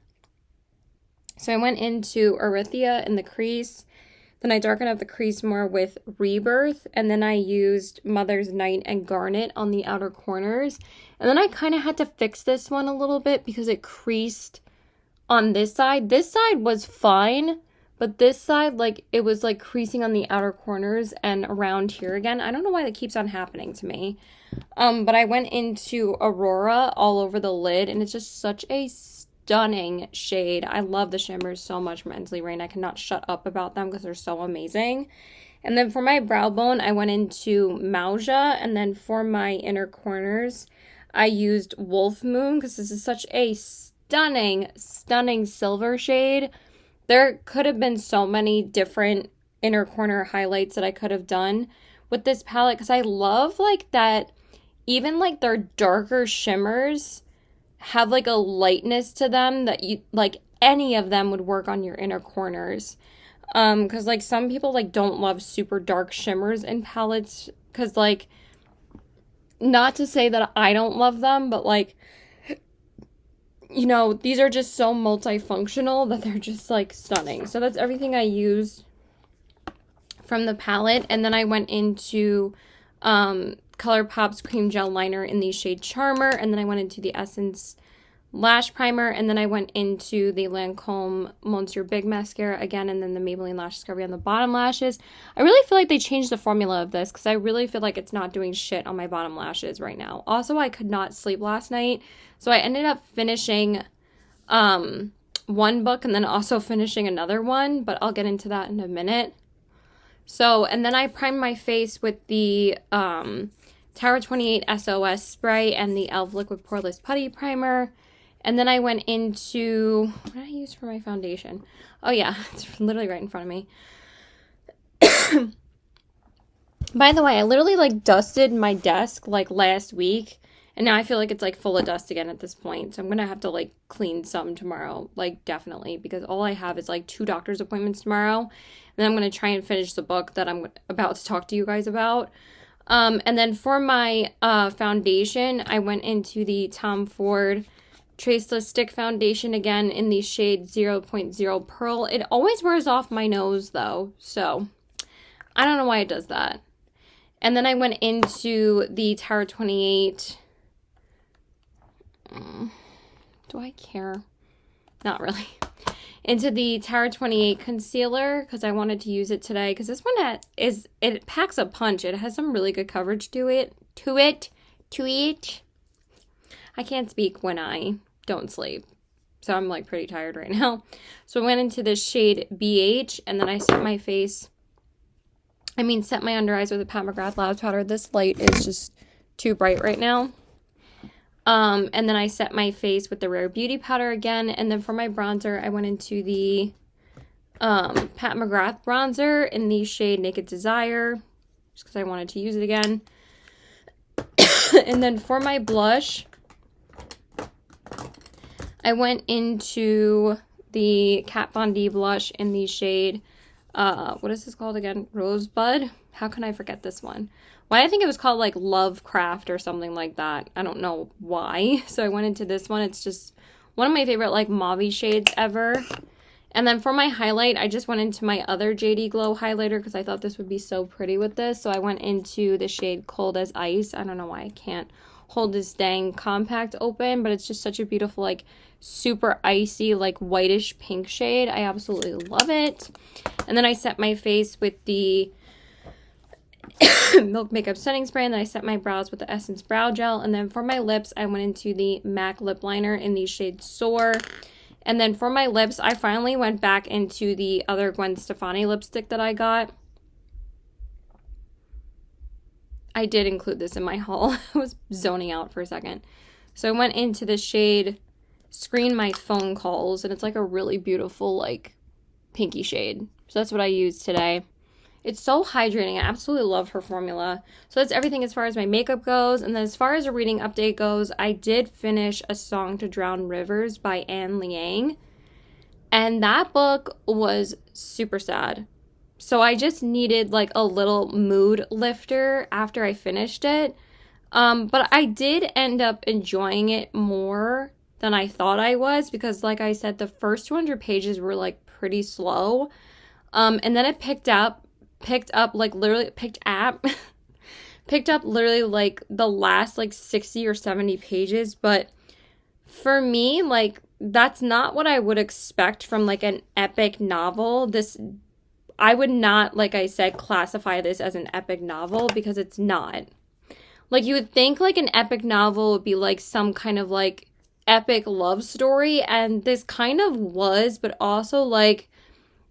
So I went into Erythia in the crease. Then I darkened up the crease more with Rebirth, and then I used Mother's Night and Garnet on the outer corners. And then I kind of had to fix this one a little bit because it creased on this side. This side was fine, but this side, like, it was like creasing on the outer corners and around here again. I don't know why that keeps on happening to me. But I went into Aurora all over the lid, and it's just such a stunning shade. I love the shimmers so much from Ensley Rain. I cannot shut up about them because they're so amazing. And then for my brow bone, I went into Mauja, and then for my inner corners, I used Wolf Moon because this is such a stunning, stunning silver shade. There could have been so many different inner corner highlights that I could have done with this palette because I love like that even like their darker shimmers have like a lightness to them that you like any of them would work on your inner corners. Because like some people like don't love super dark shimmers in palettes because like, not to say that I don't love them, but like, you know, these are just so multifunctional that they're just like stunning. So that's everything I used from the palette. And then I went into ColourPop's Cream Gel Liner in the shade Charmer, and then I went into the Essence Lash Primer, and then I went into the Lancome Monsieur Big Mascara again, and then the Maybelline Lash Discovery on the bottom lashes. I really feel like they changed the formula of this because I really feel like it's not doing shit on my bottom lashes right now. Also, I could not sleep last night, so I ended up finishing one book and then also finishing another one, but I'll get into that in a minute. So, and then I primed my face with the Tower 28 SOS spray and the e.l.f. Liquid Poreless Putty Primer. And then I went into, what did I use for my foundation? Oh yeah, it's literally right in front of me. By the way, I literally like dusted my desk like last week, and now I feel like it's like full of dust again at this point. So I'm gonna have to like clean some tomorrow, like definitely, because all I have is like 2 doctor's appointments tomorrow. And then I'm gonna try and finish the book that I'm about to talk to you guys about. And then for my foundation, I went into the Tom Ford Traceless Stick Foundation again in the shade 0.0 Pearl. It always wears off my nose though, so I don't know why it does that. And then I went into the Tower 28. Do I care? Not really. Into the Tower 28 concealer because I wanted to use it today because this one it packs a punch. It has some really good coverage to it. I can't speak when I don't sleep, so I'm like pretty tired right now. So I went into this shade BH, and then I set my under eyes with a Pat McGrath Loud Powder. This light is just too bright right now. And then I set my face with the Rare Beauty powder again. And then for my bronzer, I went into the Pat McGrath bronzer in the shade Naked Desire, just because I wanted to use it again. And then for my blush, I went into the Kat Von D blush in the shade, what is this called again? Rosebud? How can I forget this one? Why I think it was called like Lovecraft or something like that. I don't know why. So I went into this one. It's just one of my favorite like mauve shades ever. And then for my highlight, I just went into my other JD Glow highlighter because I thought this would be so pretty with this. So I went into the shade Cold as Ice. I don't know why I can't hold this dang compact open, but it's just such a beautiful, like, super icy, like, whitish pink shade. I absolutely love it. And then I set my face with the Milk Makeup Setting Spray, and then I set my brows with the Essence Brow Gel. And then for my lips, I went into the MAC Lip Liner in the shade Soar. And then for my lips, I finally went back into the other Gwen Stefani lipstick that I got. I did include this in my haul. I was zoning out for a second. So I went into the shade Screen My Phone Calls, and it's like a really beautiful, like, pinky shade. So that's what I used today. It's so hydrating. I absolutely love her formula. So that's everything as far as my makeup goes. And then as far as a reading update goes, I did finish A Song to Drown Rivers by Anne Liang. And that book was super sad. So I just needed like a little mood lifter after I finished it. But I did end up enjoying it more than I thought I was because, like I said, the first 200 pages were like pretty slow. And then it picked up like literally like the last like 60 or 70 pages. But for me, like, that's not what I would expect from like an epic novel. I would not, like I said, classify this as an epic novel because it's not. Like, you would think like an epic novel would be like some kind of like epic love story, and this kind of was, but also like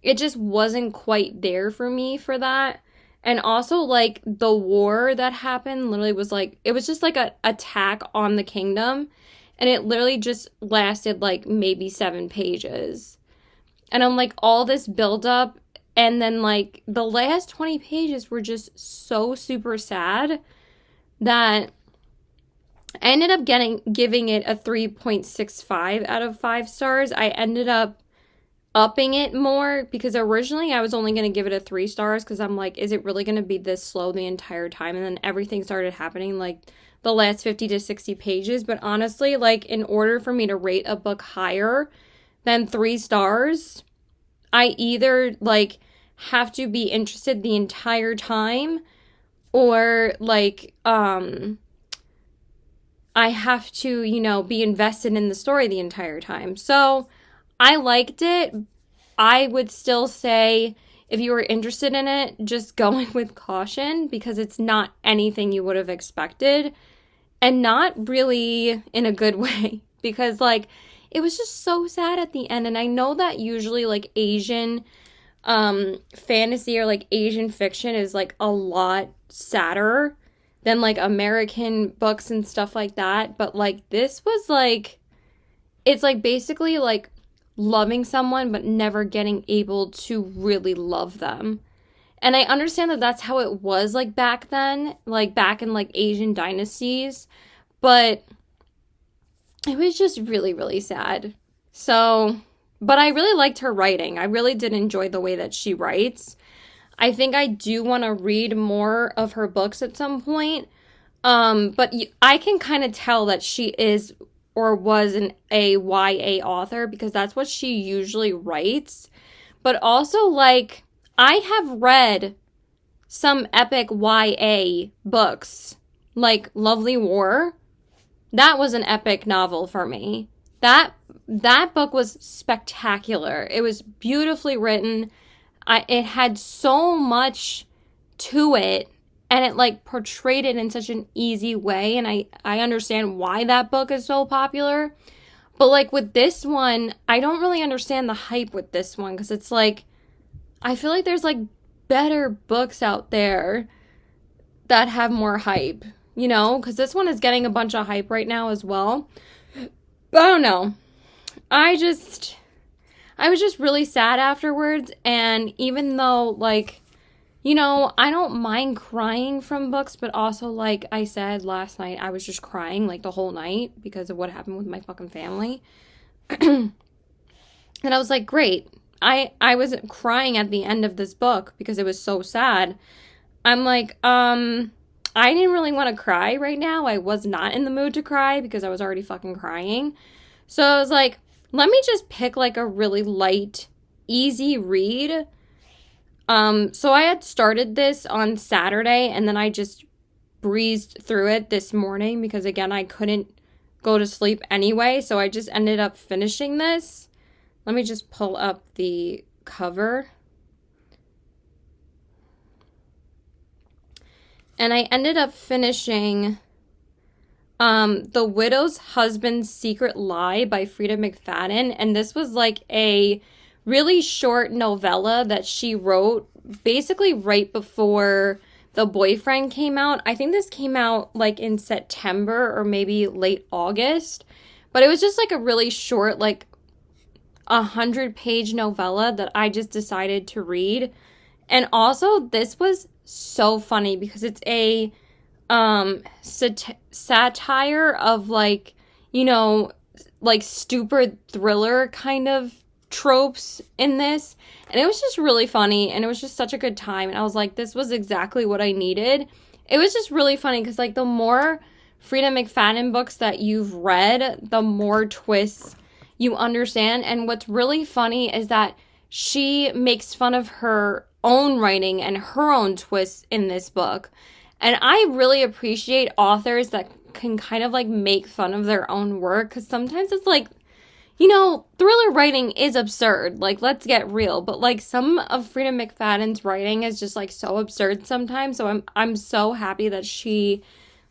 it just wasn't quite there for me for that. And also, like, the war that happened literally was like, it was just like an attack on the kingdom, and it literally just lasted like maybe 7 pages. And I'm like, all this buildup, and then like the last 20 pages were just so super sad that I ended up giving it a 3.65 out of 5 stars. I ended up upping it more because originally I was only going to give it a 3 stars because I'm like, is it really going to be this slow the entire time? And then everything started happening like the last 50 to 60 pages. But honestly, like, in order for me to rate a book higher than 3 stars, I either like have to be interested the entire time, or like I have to, you know, be invested in the story the entire time. So I liked it. I would still say if you were interested in it, just go in with caution because it's not anything you would have expected, and not really in a good way because like it was just so sad at the end. And I know that usually like Asian fantasy or like Asian fiction is like a lot sadder than like American books and stuff like that, but like this was like, it's like basically like loving someone but never getting able to really love them. And I understand that that's how it was like back then, like back in like Asian dynasties, but it was just really, really sad. So, but I really liked her writing. I really did enjoy the way that she writes. I think I do want to read more of her books at some point. But I can kind of tell that she is or was a YA author because that's what she usually writes. But also, like, I have read some epic YA books, like Lovely War. That was an epic novel for me. That book was spectacular. It was beautifully written. It had so much to it, and it like portrayed it in such an easy way, and I understand why that book is so popular. But like with this one, I don't really understand the hype with this one because it's like, I feel like there's like better books out there that have more hype, you know, because this one is getting a bunch of hype right now as well. But I don't know. I was just really sad afterwards, and even though, like, you know, I don't mind crying from books, but also, like I said last night, I was just crying, like, the whole night because of what happened with my fucking family. And I was like, great. I was crying at the end of this book because it was so sad. I'm like, I didn't really want to cry right now. I was not in the mood to cry because I was already fucking crying. So I was like, let me just pick like a really light easy read. So I had started this on Saturday, and then I just breezed through it this morning because, again, I couldn't go to sleep anyway. So I just ended up finishing this. Let me just pull up the cover. And I ended up finishing The Widow's Husband's Secret Lie by Frida McFadden. And this was like a really short novella that she wrote basically right before The Boyfriend came out. I think this came out like in September or maybe late August. But it was just like a really short, like 100-page novella that I just decided to read. And also, this was so funny because it's a satire of like, you know, like stupid thriller kind of tropes in this. And it was just really funny, and it was just such a good time. And I was like, this was exactly what I needed. It was just really funny because like the more Frida McFadden books that you've read, the more twists you understand. And what's really funny is that she makes fun of her own writing and her own twists in this book. And I really appreciate authors that can kind of like make fun of their own work, because sometimes it's like, you know, thriller writing is absurd. Like, let's get real. But like some of Frida McFadden's writing is just like so absurd sometimes. So I'm so happy that she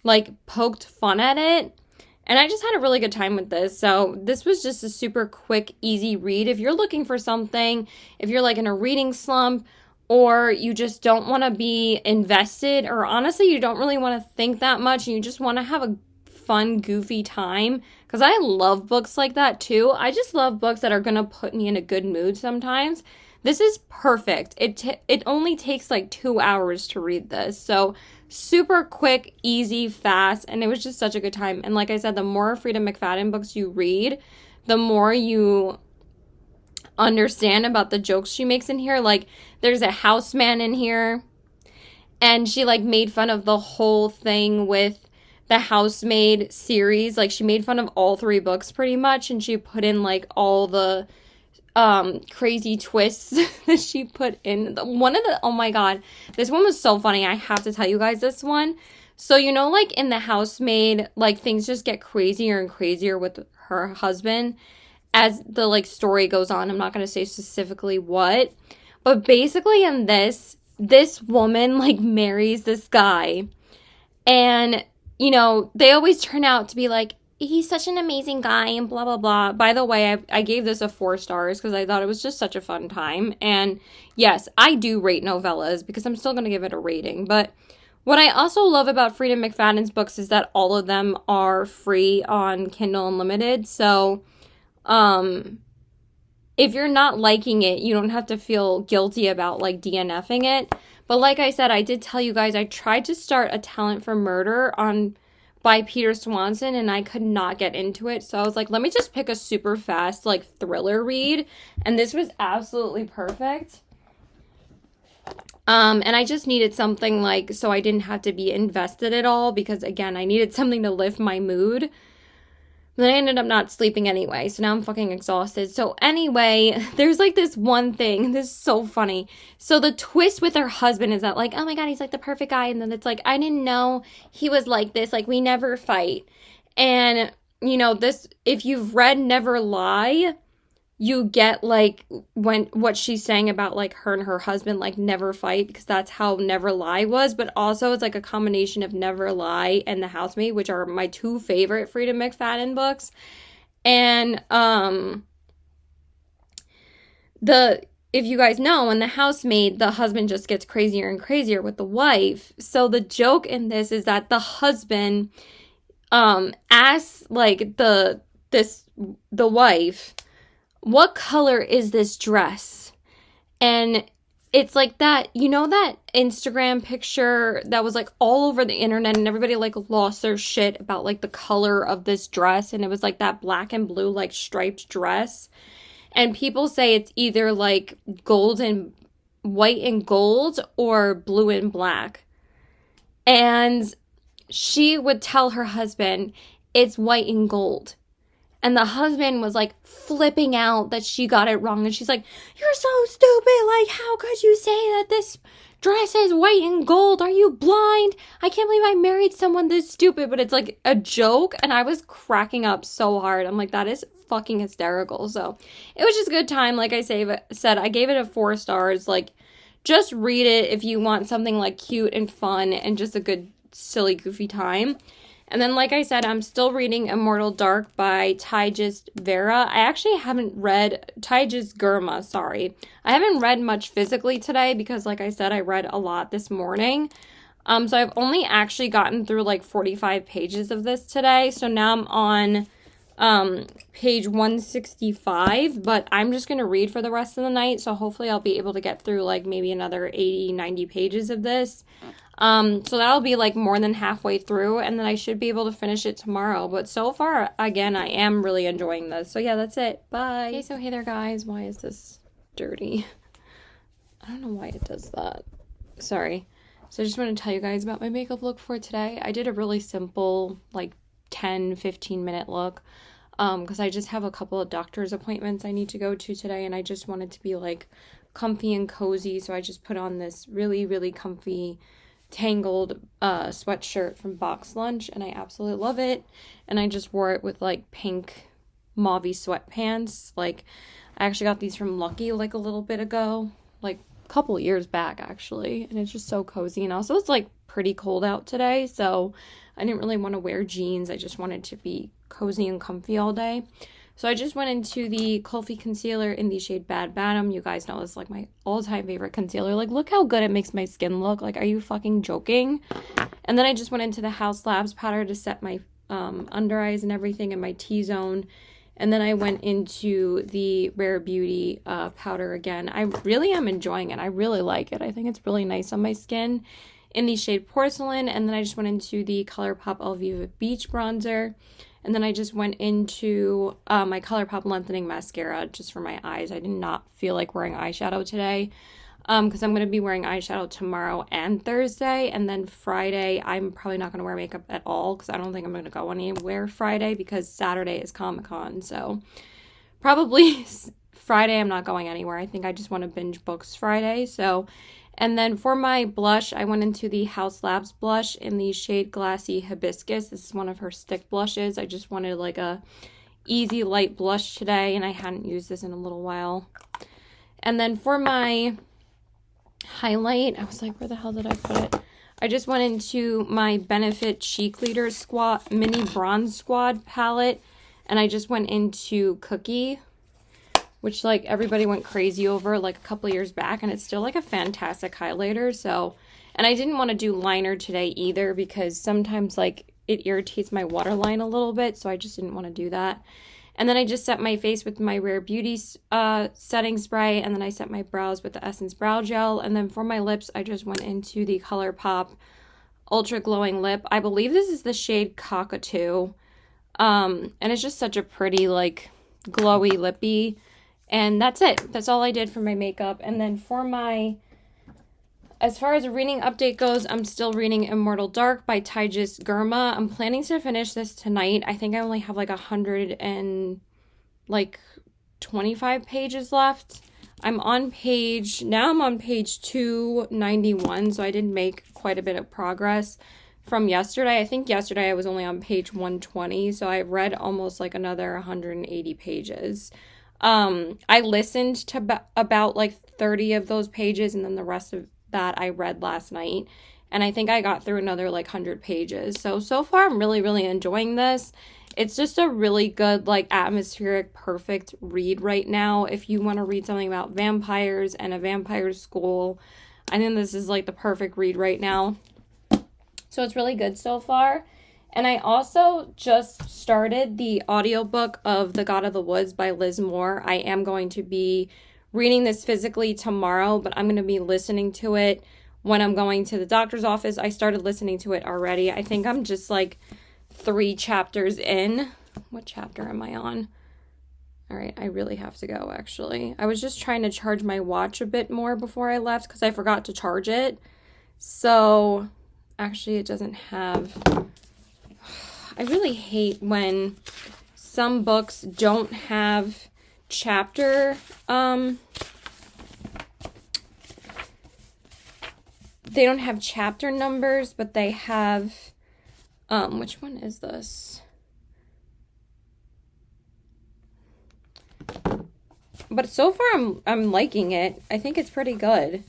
like poked fun at it. And I just had a really good time with this. So this was just a super quick, easy read. If you're looking for something, if you're like in a reading slump, or you just don't want to be invested, or honestly, you don't really want to think that much, and you just want to have a fun, goofy time, because I love books like that too. I just love books that are going to put me in a good mood sometimes. This is perfect. It only takes like 2 hours to read this. So super quick, easy, fast, and it was just such a good time. And like I said, the more Frida McFadden books you read, the more you understand about the jokes she makes in here. Like, there's a houseman in here, and she like made fun of the whole thing with the Housemaid series. Like, she made fun of all 3 books pretty much, and she put in like all the crazy twists that she put in. Oh my god, this one was so funny. I have to tell you guys this one. So, you know, like in the Housemaid, like things just get crazier and crazier with her husband as the like story goes on. I'm not going to say specifically what, but basically in this woman like marries this guy, and you know, they always turn out to be like, he's such an amazing guy and blah blah blah. By the way, I gave this a 4 stars because I thought it was just such a fun time. And yes, I do rate novellas because I'm still going to give it a rating. But what I also love about Frida McFadden's books is that all of them are free on Kindle Unlimited. So if you're not liking it, you don't have to feel guilty about like DNFing it. But like I said, I did tell you guys, I tried to start A Talent for Murder by Peter Swanson, and I could not get into it. So I was like, let me just pick a super fast like thriller read, and this was absolutely perfect. And I just needed something like, so I didn't have to be invested at all, because again, I needed something to lift my mood. Then I ended up not sleeping anyway, so now I'm fucking exhausted. So anyway, there's like this one thing, this is so funny. So the twist with her husband is that like, oh my god, he's like the perfect guy, and then it's like, I didn't know he was like this, like we never fight. And you know, this, if you've read Never Lie, you get like what she's saying about like her and her husband like never fight, because that's how Never Lie was. But also it's like a combination of Never Lie and The Housemaid, which are my 2 favorite Frida McFadden books. And if you guys know, in The Housemaid, the husband just gets crazier and crazier with the wife. So the joke in this is that the husband asks like the wife, what color is this dress? And it's like that, you know, that Instagram picture that was like all over the internet, and everybody like lost their shit about like the color of this dress, and it was like that black and blue like striped dress, and people say it's either like white and gold or blue and black. And she would tell her husband it's white and gold. And the husband was like flipping out that she got it wrong. And she's like, "You're so stupid. Like, how could you say that this dress is white and gold? Are you blind? I can't believe I married someone this stupid." But it's like a joke. And I was cracking up so hard. I'm like, that is fucking hysterical. So it was just a good time. Like I said, I gave it a 4 stars. Like, just read it if you want something like cute and fun and just a good, silly, goofy time. And then, like I said, I'm still reading Immortal Dark by Taijis Vera. I actually haven't read Taijis Gurma, sorry. I haven't read much physically today because, like I said, I read a lot this morning. So I've only actually gotten through like 45 pages of this today. So now I'm on page 165, but I'm just going to read for the rest of the night. So hopefully I'll be able to get through like maybe another 80, 90 pages of this. So that'll be like more than halfway through, and then I should be able to finish it tomorrow. But so far, again, I am really enjoying this. So yeah, that's it. Bye. Okay, so hey there, guys. Why is this dirty? I don't know why it does that. Sorry. So I just want to tell you guys about my makeup look for today. I did a really simple, like 10-15 minute look, because I just have a couple of doctor's appointments I need to go to today, and I just wanted to be like comfy and cozy. So I just put on this really, really comfy Tangled sweatshirt from Box Lunch, and I absolutely love it. And I just wore it with like pink mauvey sweatpants. Like, I actually got these from Lucky like a little bit ago, like a couple years back actually, and it's just so cozy. And also it's like pretty cold out today, so I didn't really want to wear jeans. I just wanted to be cozy and comfy all day. So I just went into the Kulfi concealer in the shade Bad Badam. You guys know this is like my all-time favorite concealer. Like, look how good it makes my skin look. Like, are you fucking joking? And then I just went into the House Labs powder to set my under eyes and everything in my T-zone. And then I went into the Rare Beauty powder again. I really am enjoying it. I really like it. I think it's really nice on my skin in the shade Porcelain. And then I just went into the ColourPop Elviva Beach bronzer. And then I just went into my ColourPop Lengthening Mascara just for my eyes. I did not feel like wearing eyeshadow today because I'm going to be wearing eyeshadow tomorrow and Thursday. And then Friday, I'm probably not going to wear makeup at all because I don't think I'm going to go anywhere Friday because Saturday is Comic-Con. So probably Friday I'm not going anywhere. I think I just want to binge books Friday. So... And then for my blush, I went into the House Labs blush in the shade Glassy Hibiscus. This is one of her stick blushes. I just wanted like a easy light blush today, and I hadn't used this in a little while. And then for my highlight, I was like, where the hell did I put it? I just went into my Benefit Cheek Leader Squad Mini Bronze Squad palette, and I just went into Cookie, which like everybody went crazy over like a couple years back, and it's still like a fantastic highlighter. So, and I didn't want to do liner today either because sometimes like it irritates my waterline a little bit, so I just didn't want to do that. And then I just set my face with my Rare Beauty setting spray, and then I set my brows with the Essence Brow Gel. And then for my lips, I just went into the ColourPop Ultra Glowing Lip. I believe this is the shade Cockatoo, and it's just such a pretty like glowy lippy. And that's it. That's all I did for my makeup. And then for my, as far as a reading update goes, I'm still reading Immortal Dark by Taijis Gurma. I'm planning to finish this tonight. I think I only have like 125 pages left. I'm on page 291, so I did make quite a bit of progress from yesterday. I think yesterday I was only on page 120, so I read almost like another 180 pages. I listened to about like 30 of those pages, and then the rest of that I read last night, and I think I got through another like 100 pages. So far I'm really, really enjoying this. It's just a really good, like, atmospheric, perfect read right now. If you want to read something about vampires and a vampire school, I think this is like the perfect read right now. So it's really good so far. And I also just started the audiobook of The God of the Woods by Liz Moore. I am going to be reading this physically tomorrow, but I'm going to be listening to it when I'm going to the doctor's office. I started listening to it already. I think I'm just like 3 chapters in. What chapter am I on? All right, I really have to go, actually. I was just trying to charge my watch a bit more before I left because I forgot to charge it. So, actually, it doesn't have... I really hate when some books don't have chapter, they don't have chapter numbers, but they have, which one is this? But so far I'm liking it. I think it's pretty good.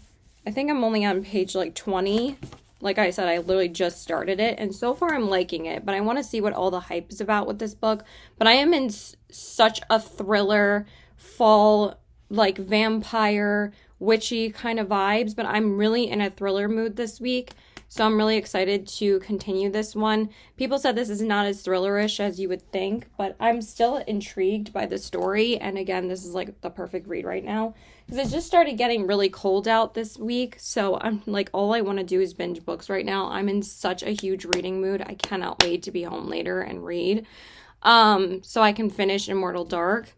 I think I'm only on page like 20. Like I said, I literally just started it, and so far I'm liking it, but I want to see what all the hype is about with this book. But I am in such a thriller, fall, like vampire, witchy kind of vibes, but I'm really in a thriller mood this week, so I'm really excited to continue this one. People said this is not as thrillerish as you would think, but I'm still intrigued by the story, and again, this is like the perfect read right now. Because it just started getting really cold out this week, so I'm like, all I want to do is binge books right now. I'm in such a huge reading mood. I cannot wait to be home later and read, so I can finish Immortal Dark.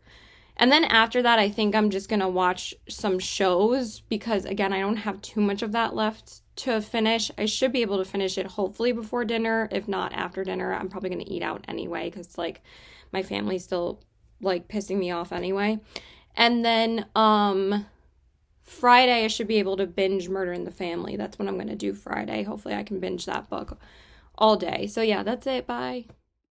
And then after that, I think I'm just going to watch some shows because, again, I don't have too much of that left to finish. I should be able to finish it hopefully before dinner. If not after dinner, I'm probably going to eat out anyway because, like, my family's still, like, pissing me off anyway. And then Friday, I should be able to binge Murder in the Family. That's what I'm going to do Friday. Hopefully I can binge that book all day. So yeah, that's it. Bye.